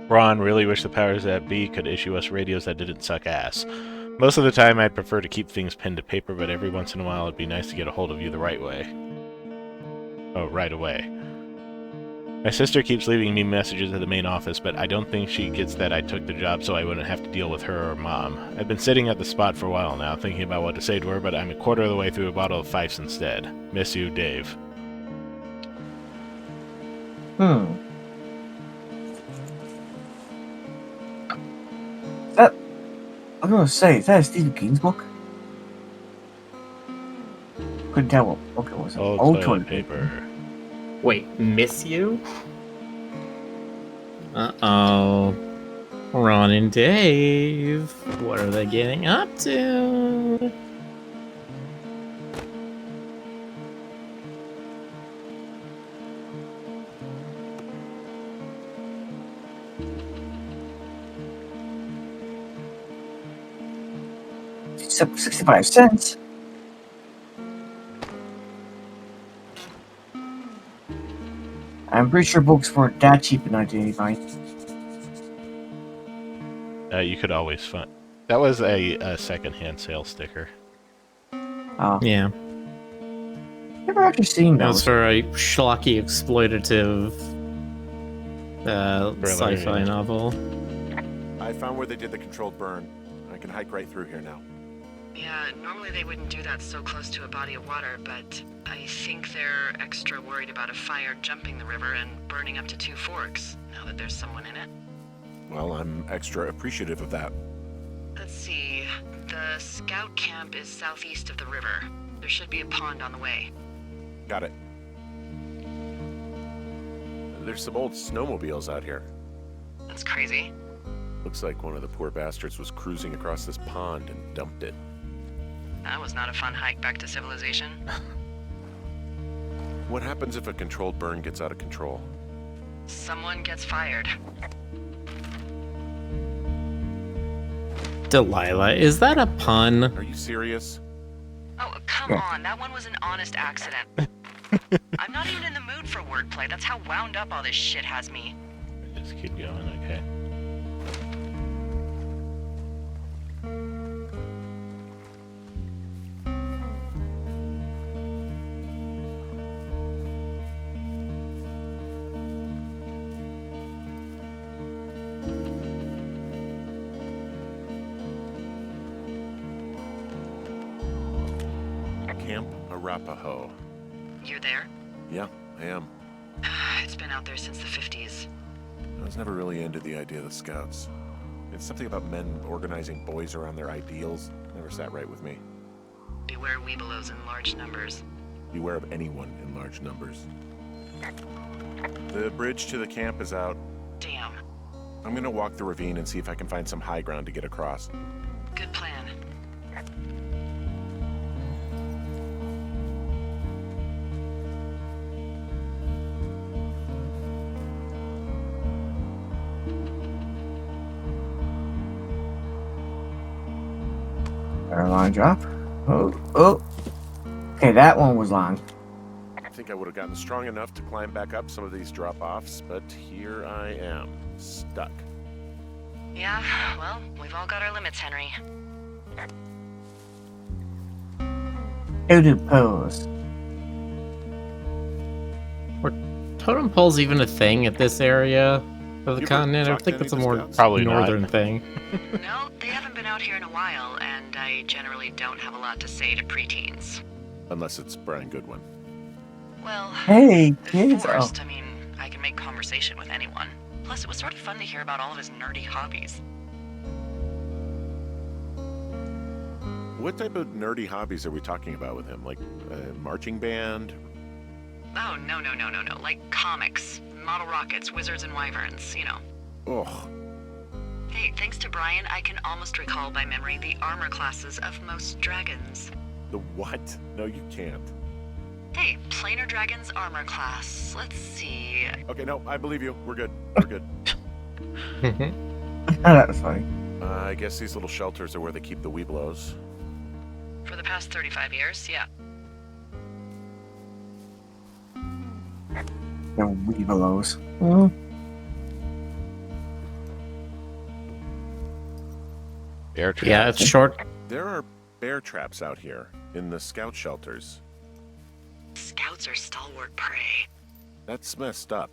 Ron really wished the powers that be could issue us radios that didn't suck ass. Most of the time I'd prefer to keep things pen to paper, but every once in a while it'd be nice to get a hold of you the right way. Oh, right away. My sister keeps leaving me messages at the main office, but I don't think she gets that I took the job so I wouldn't have to deal with her or Mom. I've been sitting at the spot for a while now, thinking about what to say to her, but I'm a quarter of the way through a bottle of Fifes instead. Miss you, Dave. I'm gonna say, is that a Stephen King's book? Couldn't tell what book it was. Old toilet paper. Wait, miss you? Uh-oh. Ron and Dave. What are they getting up to? Except 65 cents. I'm pretty sure books weren't that cheap in 1985. You could always find... That was a second-hand sales sticker. Oh. Yeah. Never actually seen That was those. for a schlocky exploitative sci-fi yeah. novel. I found where they did the controlled burn. I can hike right through here now. Yeah, normally they wouldn't do that so close to a body of water, but I think they're extra worried about a fire jumping the river and burning up to 2 forks, now that there's someone in it. Well, I'm extra appreciative of that. Let's see. The scout camp is southeast of the river. There should be a pond on the way. Got it. There's some old snowmobiles out here. That's crazy. Looks like one of the poor bastards was cruising across this pond and dumped it. That was not a fun hike back to civilization. What happens if a controlled burn gets out of control? Someone gets fired. Delilah, is that a pun? Are you serious? Oh, come Yeah. on. That one was an honest accident. I'm not even in the mood for wordplay. That's how wound up all this shit has me. Just keep going, okay. Camp Arapaho. You there? Yeah, I am. It's been out there since the 50s. I was never really into the idea of the Scouts. It's something about men organizing boys around their ideals. Never sat right with me. Beware weebelows in large numbers. Beware of anyone in large numbers. The bridge to the camp is out. Damn. I'm gonna walk the ravine and see if I can find some high ground to get across. Good plan. Line drop. Oh. Okay, that one was long. I think I would have gotten strong enough to climb back up some of these drop-offs, but here I am, stuck. Yeah, well, we've all got our limits, Henry. Who do pose? Were totem poles even a thing at this area of the You ever continent? I talked to think any that's a of the more Scouts? Probably not. northern thing. No, they haven't been out here in a while, and I generally don't have a lot to say to preteens. Unless it's Brian Goodwin. Well, Hey, if kids. Oh, forced, I mean, I can make conversation with anyone. Plus, it was sort of fun to hear about all of his nerdy hobbies. What type of nerdy hobbies are we talking about with him? Like a marching band? Oh, no. Like comics, model rockets, wizards and wyverns, you know. Ugh. Hey, thanks to Brian, I can almost recall by memory the armor classes of most dragons. The what? No, you can't. Hey, planar dragon's armor class. Let's see. Okay, no, I believe you. We're good. We're good. that was funny. I guess these little shelters are where they keep the weeblos. For the past 35 years, yeah. The weebelows. Bear trap. Yeah, it's short. There are bear traps out here in the scout shelters. Scouts are stalwart prey. That's messed up.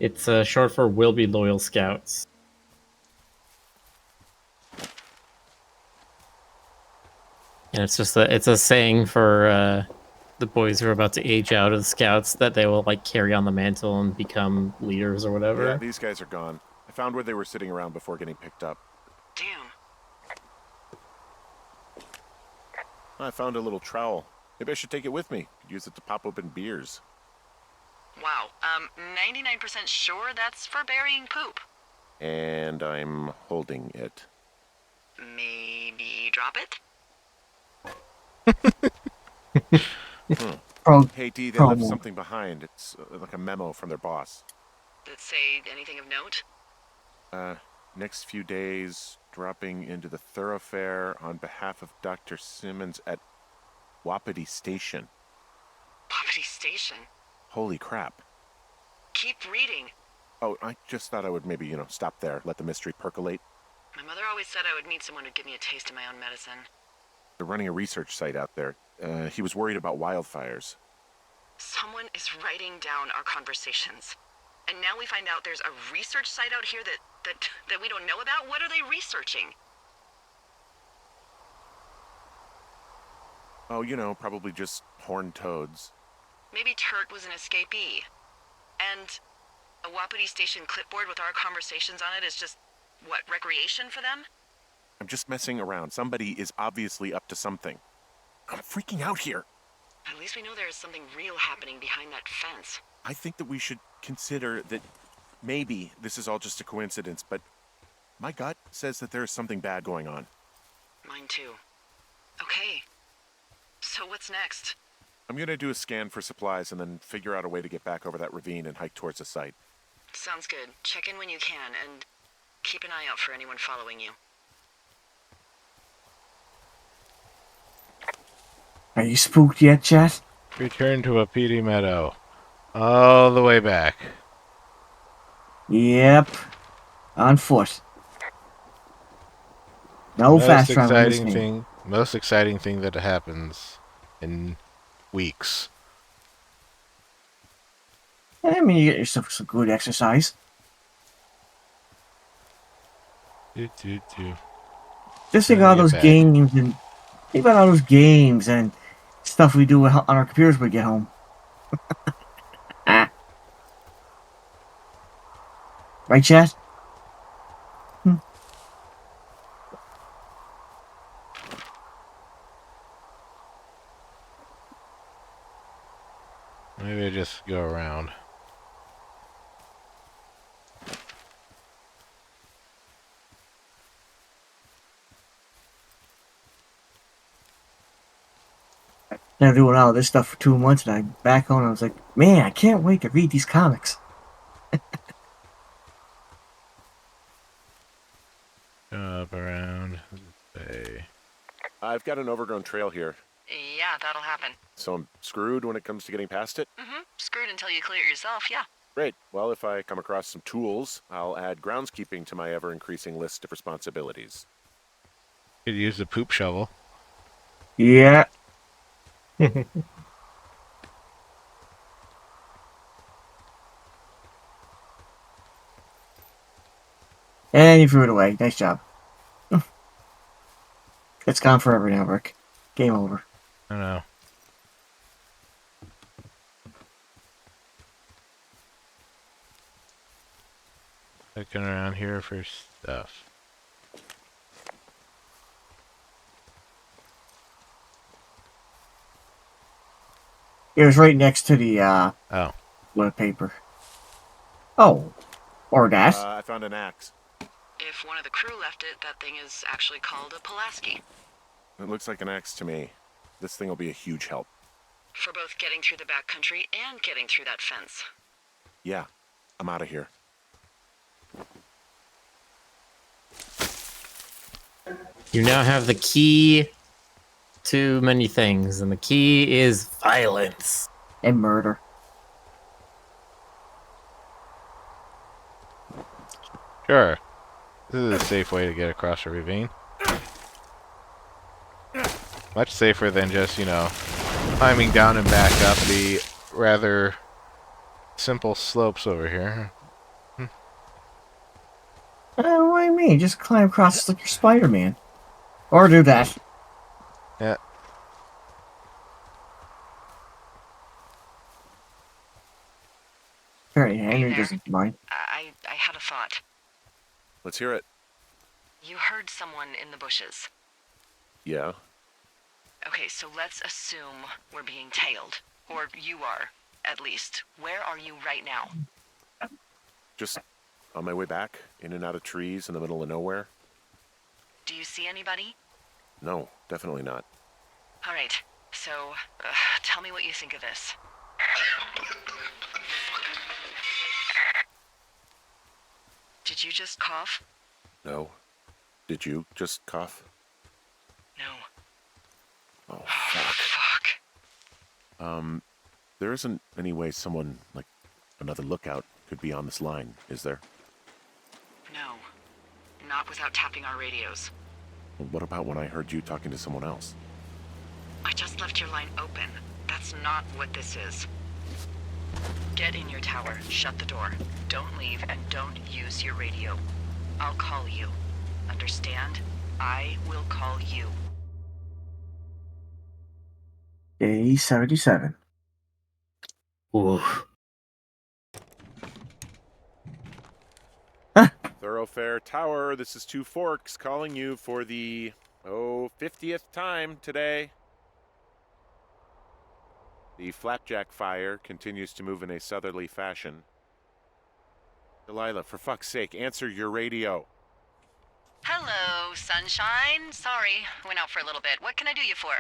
It's short for "Will Be Loyal Scouts." And it's just it's a saying for the boys who are about to age out of the Scouts that they will like carry on the mantle and become leaders or whatever. Yeah, these guys are gone. I found where they were sitting around before getting picked up. Damn. I found a little trowel. Maybe I should take it with me. Could use it to pop open beers. Wow. 99% sure that's for burying poop. And I'm holding it. Maybe drop it? Pro- Hey, Dee, they left Promo. something behind. It's like a memo from their boss. Did it say anything of note? Next few days, dropping into the thoroughfare on behalf of Dr. Simmons at Wapiti Station. Poverty Station. Holy crap. Keep reading. Oh, I just thought I would maybe, stop there, let the mystery percolate. My mother always said I would meet someone who'd give me a taste of my own medicine. They're running a research site out there. He was worried about wildfires. Someone is writing down our conversations. And now we find out there's a research site out here that we don't know about? What are they researching? Oh, probably just horned toads. Maybe Turt was an escapee. And a Wapiti Station clipboard with our conversations on it is just, what, recreation for them? I'm just messing around. Somebody is obviously up to something. I'm freaking out here. At least we know there is something real happening behind that fence. I think that we should consider that maybe this is all just a coincidence, but my gut says that there is something bad going on. Mine too. Okay. So what's next? I'm gonna do a scan for supplies and then figure out a way to get back over that ravine and hike towards the site. Sounds good. Check in when you can, and keep an eye out for anyone following you. Are you spooked yet, chat? Return to a peaty meadow. All the way back. Yep. On foot. No fast travel in this game. Most exciting thing that happens in weeks. I mean, you get yourself some good exercise. Just think Let all me those get back. games and think about all those games and stuff we do on our computers when we get home. Right, chat? Maybe I just go around. Been doing all this stuff for 2 months, and I'm back home. And I was like, man, I can't wait to read these comics. Up around. Hey. I've got an overgrown trail here, Yeah, that'll happen. so I'm screwed when it comes to getting past it. Screwed until you clear it yourself, yeah. Great. Well, if I come across some tools, I'll add groundskeeping to my ever-increasing list of responsibilities. Could use the poop shovel. Yeah. And you threw it away. Nice job. It's gone forever now, Rick. Game over. I know. Looking around here for stuff. It was right next to the Oh. toilet paper. Oh. Or that. I found an axe. If one of the crew left it, that thing is actually called a Pulaski. It looks like an axe to me. This thing will be a huge help. For both getting through the backcountry and getting through that fence. Yeah, I'm out of here. You now have the key to many things, and the key is violence. And murder. Sure. This is a safe way to get across a ravine. Much safer than just, you know, climbing down and back up the rather simple slopes over here. What do you mean? Just climb across just like you're Spider-Man. Or do that. Yeah. Apparently Henry there? doesn't mind. I had a thought. Let's hear it. You heard someone in the bushes. Yeah. Okay, so let's assume we're being tailed. Or you are, at least. Where are you right now? Just on my way back, in and out of trees in the middle of nowhere. Do you see anybody? No, definitely not. All right, so tell me what you think of this. Did you just cough? No. Did you just cough? No. Oh, Fuck. There isn't any way someone, like, another lookout could be on this line, is there? No. Not without tapping our radios. Well, what about when I heard you talking to someone else? I just left your line open. That's not what this is. Get in your tower, shut the door. Don't leave, and don't use your radio. I'll call you. Understand? I will call you. Day 77. Oof. Thoroughfare Tower, this is Two Forks calling you for the, 50th time today. The flapjack fire continues to move in a southerly fashion. Delilah, for fuck's sake, answer your radio. Hello, sunshine. Sorry, went out for a little bit. What can I do you for?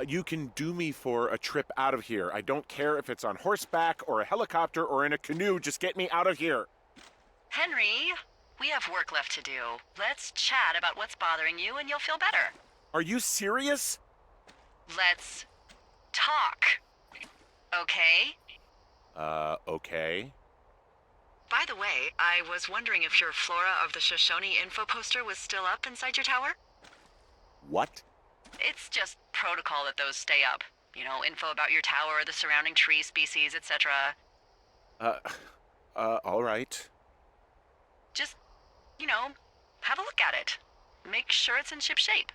You can do me for a trip out of here. I don't care if it's on horseback or a helicopter or in a canoe. Just get me out of here. Henry, we have work left to do. Let's chat about what's bothering you and you'll feel better. Are you serious? Let's talk. Okay? Okay. By the way, I was wondering if your Flora of the Shoshone info poster was still up inside your tower? What? It's just protocol that those stay up. You know, info about your tower, the surrounding tree species, etc. All right. Just, you know, have a look at it. Make sure it's in ship shape.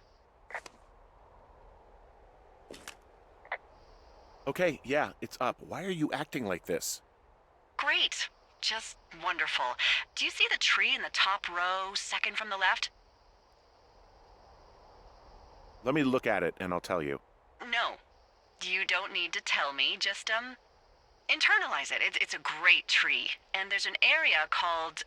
Okay, yeah, it's up. Why are you acting like this? Great. Just wonderful. Do you see the tree in the top row, second from the left? Let me look at it and I'll tell you. No. You don't need to tell me. Just, internalize it. It's a great tree. And there's an area called,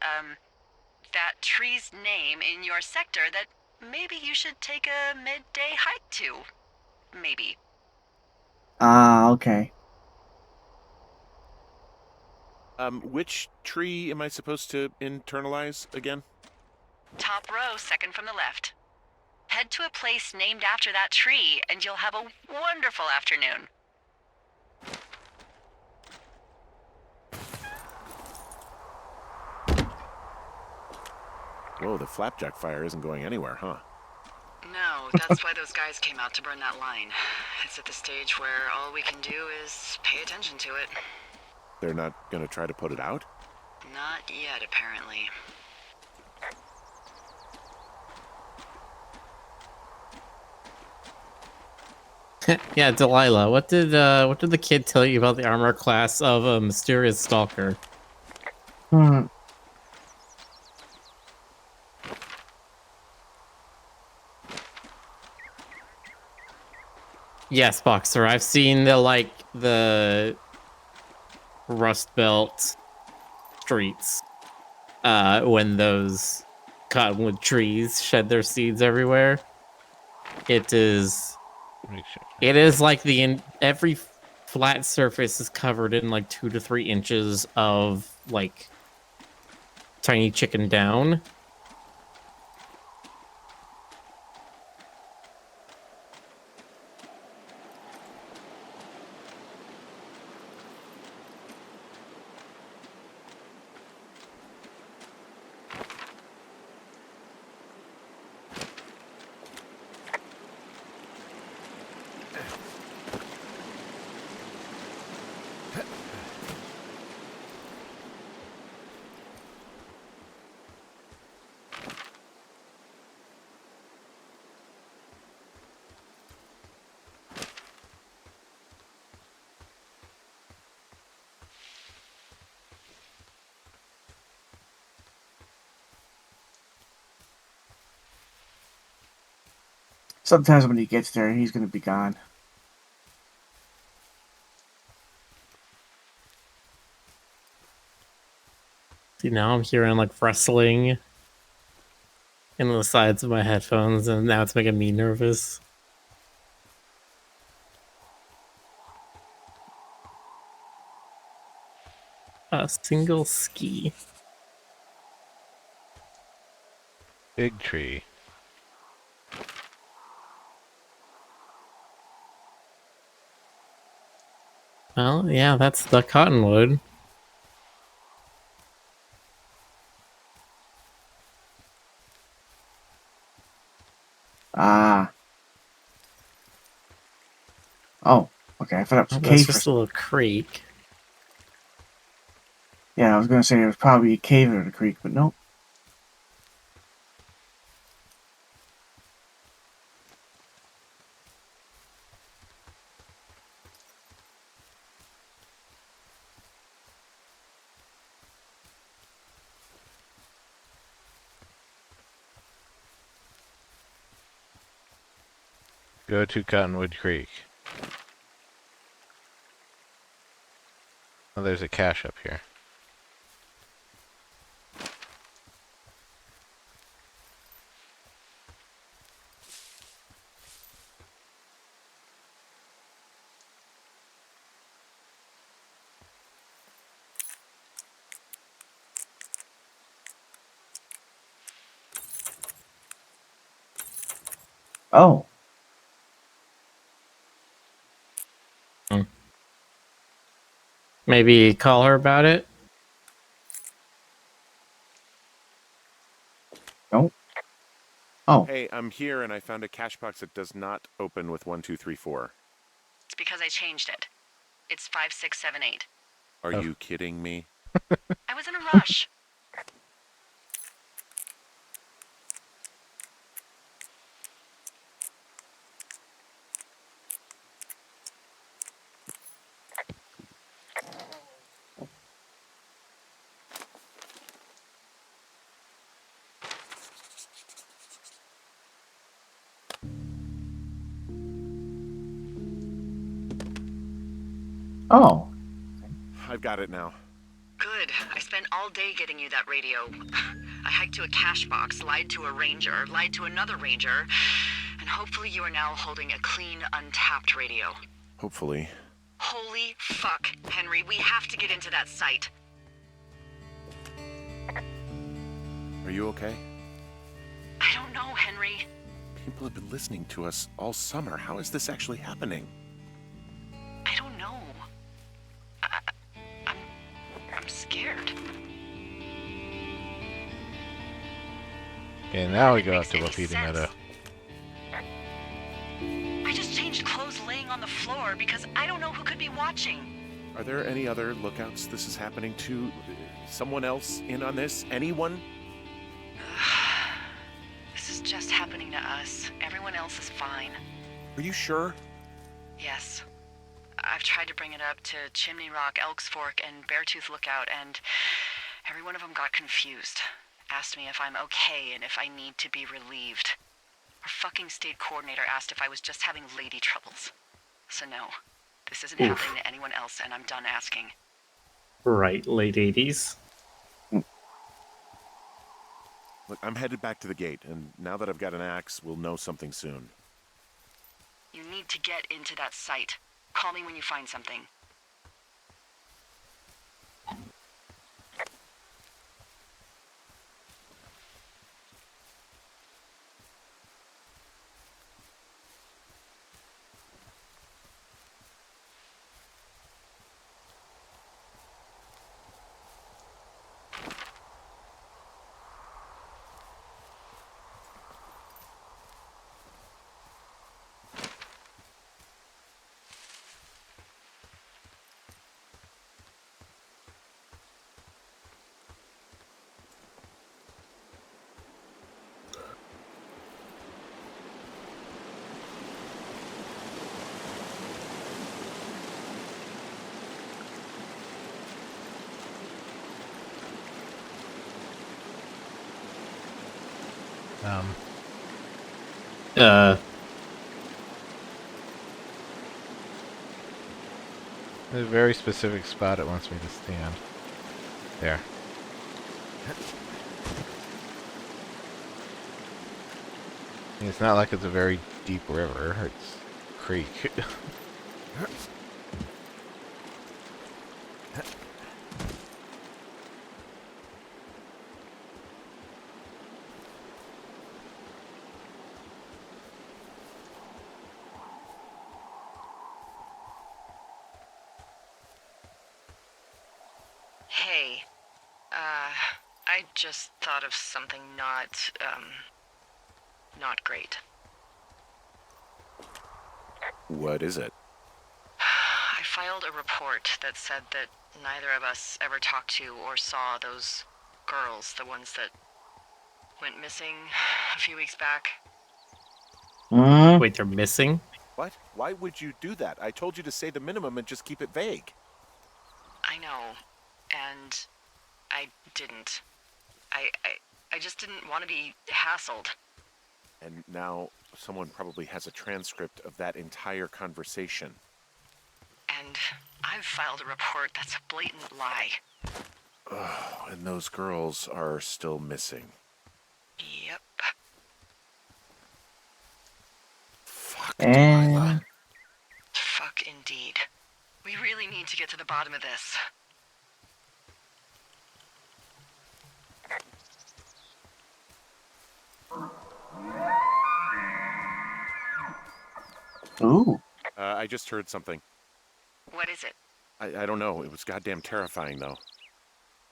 that tree's name in your sector that maybe you should take a midday hike to. Maybe. Ah, okay. Which tree am I supposed to internalize again? Top row, second from the left. Head to a place named after that tree, and you'll have a wonderful afternoon. Whoa, the flapjack fire isn't going anywhere, huh? No, that's why those guys came out to burn that line. It's at the stage where all we can do is pay attention to it. They're not gonna try to put it out? Not yet, apparently. Yeah, Delilah, what did the kid tell you about the armor class of a mysterious stalker? Hmm. Yes, Boxer, I've seen the Rust Belt streets when those cottonwood trees shed their seeds everywhere. It is like every flat surface is covered in like 2 to 3 inches of like tiny chicken down. Sometimes when he gets there, he's gonna be gone. See, now I'm hearing like rustling in the sides of my headphones, and now it's making me nervous. A single ski. Big tree. Well, yeah, that's the cottonwood. Ah. Oh, okay. I thought it was Oh, a that's cave. just a little creek. Yeah, I was gonna say it was probably a cave or a creek, but nope. Go to Cottonwood Creek. Oh, there's a cache up here. Oh. Maybe call her about it. No. Oh. Hey, I'm here and I found a cash box that does not open with 1234. It's because I changed it. It's 5678. Are Oh. you kidding me? I was in a rush. Oh. I've got it now. Good. I spent all day getting you that radio. I hiked to a cash box, lied to a ranger, lied to another ranger, and hopefully you are now holding a clean, untapped radio. Hopefully. Holy fuck, Henry, we have to get into that site. Are you okay? I don't know, Henry. People have been listening to us all summer. How is this actually happening? I don't know. I'm scared. Okay, now we go out Makes to any Wapiti sense. Meadow. I just changed clothes laying on the floor because I don't know who could be watching. Are there any other lookouts this is happening to? Someone else in on this? Anyone? This is just happening to us. Everyone else is fine. Are you sure? Yes. I've tried to bring it up to Chimney Rock, Elks Fork, and Beartooth Lookout, and every one of them got confused. Asked me if I'm okay and if I need to be relieved. Our fucking state coordinator asked if I was just having lady troubles. So no, this isn't Oof. happening to anyone else, and I'm done asking. Right, late 80s. Look, I'm headed back to the gate, and now that I've got an axe, we'll know something soon. You need to get into that site. Call me when you find something. There's a very specific spot it wants me to stand. There. It's not like it's a very deep river. It's a creek. Hey, I just thought of something not great. What is it? I filed a report that said that neither of us ever talked to or saw those girls, the ones that went missing a few weeks back. Wait, they're missing? What? Why would you do that? I told you to say the minimum and just keep it vague. I know, and I didn't. I just didn't want to be hassled. And now someone probably has a transcript of that entire conversation. And I've filed a report that's a blatant lie. Oh, and those girls are still missing. Yep. Fuck, And Delilah. Fuck indeed. We really need to get to the bottom of this. Ooh. I just heard something. What is it? I don't know. It was goddamn terrifying, though.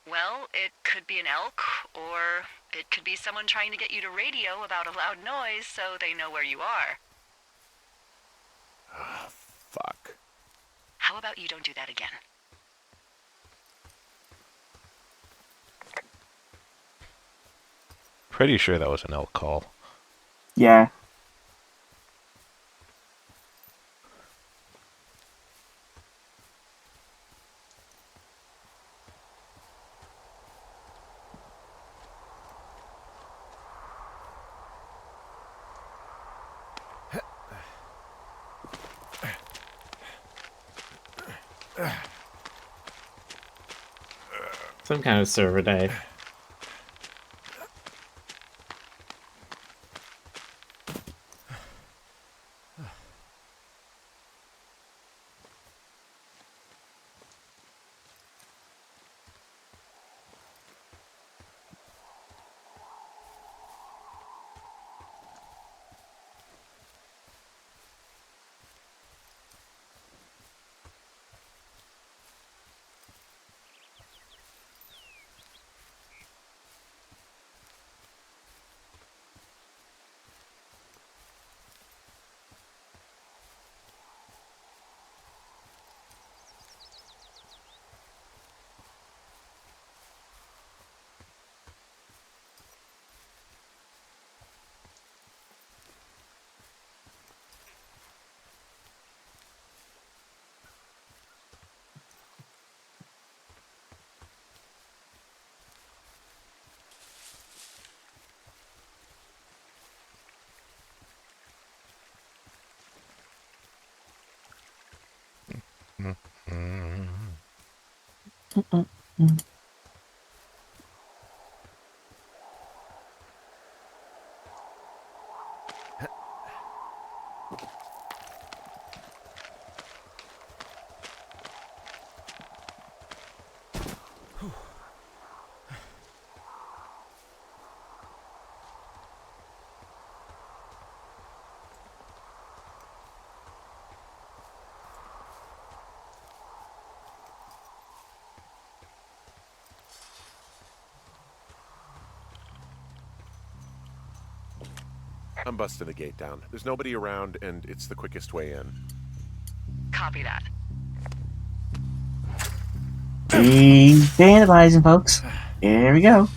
Well, it could be an elk, or it could be someone trying to get you to radio about a loud noise so they know where you are. Ah, fuck. How about you don't do that again? Pretty sure that was an elk call. Yeah. Some kind of server died. I'm busting the gate down. There's nobody around, and it's the quickest way in. Copy that. Desanitizing, folks. Here we go.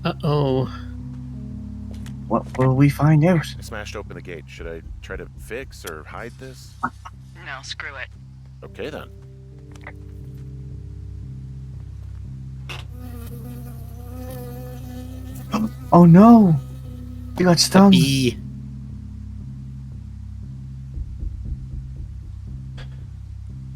Uh-oh. What will we find out? I smashed open the gate. Should I try to fix or hide this? No, screw it. Okay, then. Oh no! You got stung. Bee.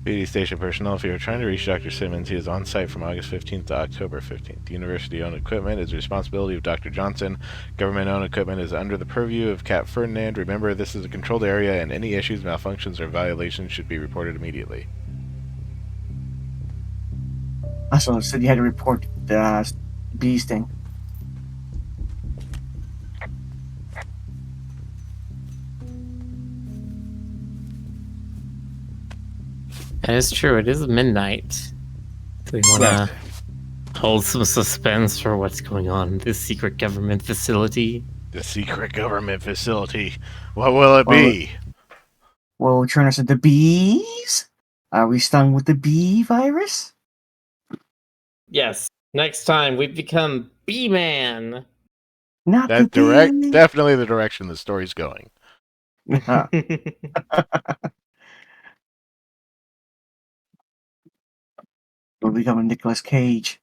BD station personnel, if you are trying to reach Dr. Simmons, he is on site from August 15th to October 15th. University-owned equipment is the responsibility of Dr. Johnson. Government-owned equipment is under the purview of Cap Ferdinand. Remember, this is a controlled area, and any issues, malfunctions, or violations should be reported immediately. Also, said you had to report the bee sting. That is true. It is midnight. Do we want to hold some suspense for what's going on in this secret government facility? The secret government facility. What will it be? Will it turn us into bees? Are we stung with the bee virus? Yes. Next time we become Bee-Man. Not That the bee. definitely the direction the story's going. We'll become a Nicolas Cage.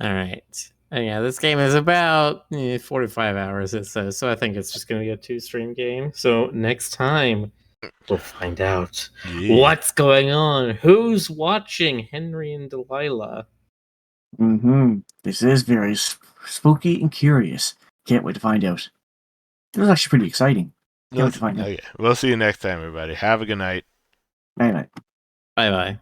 All right. And yeah, this game is about 45 hours or so, so I think it's just going to be a 2-stream game. So next time, we'll find out what's going on. Who's watching Henry and Delilah? Mm-hmm. This is very spooky and curious. Can't wait to find out. It was actually pretty exciting. Can't wait to find out. Okay. We'll see you next time, everybody. Have a good night. Night night. Bye-bye.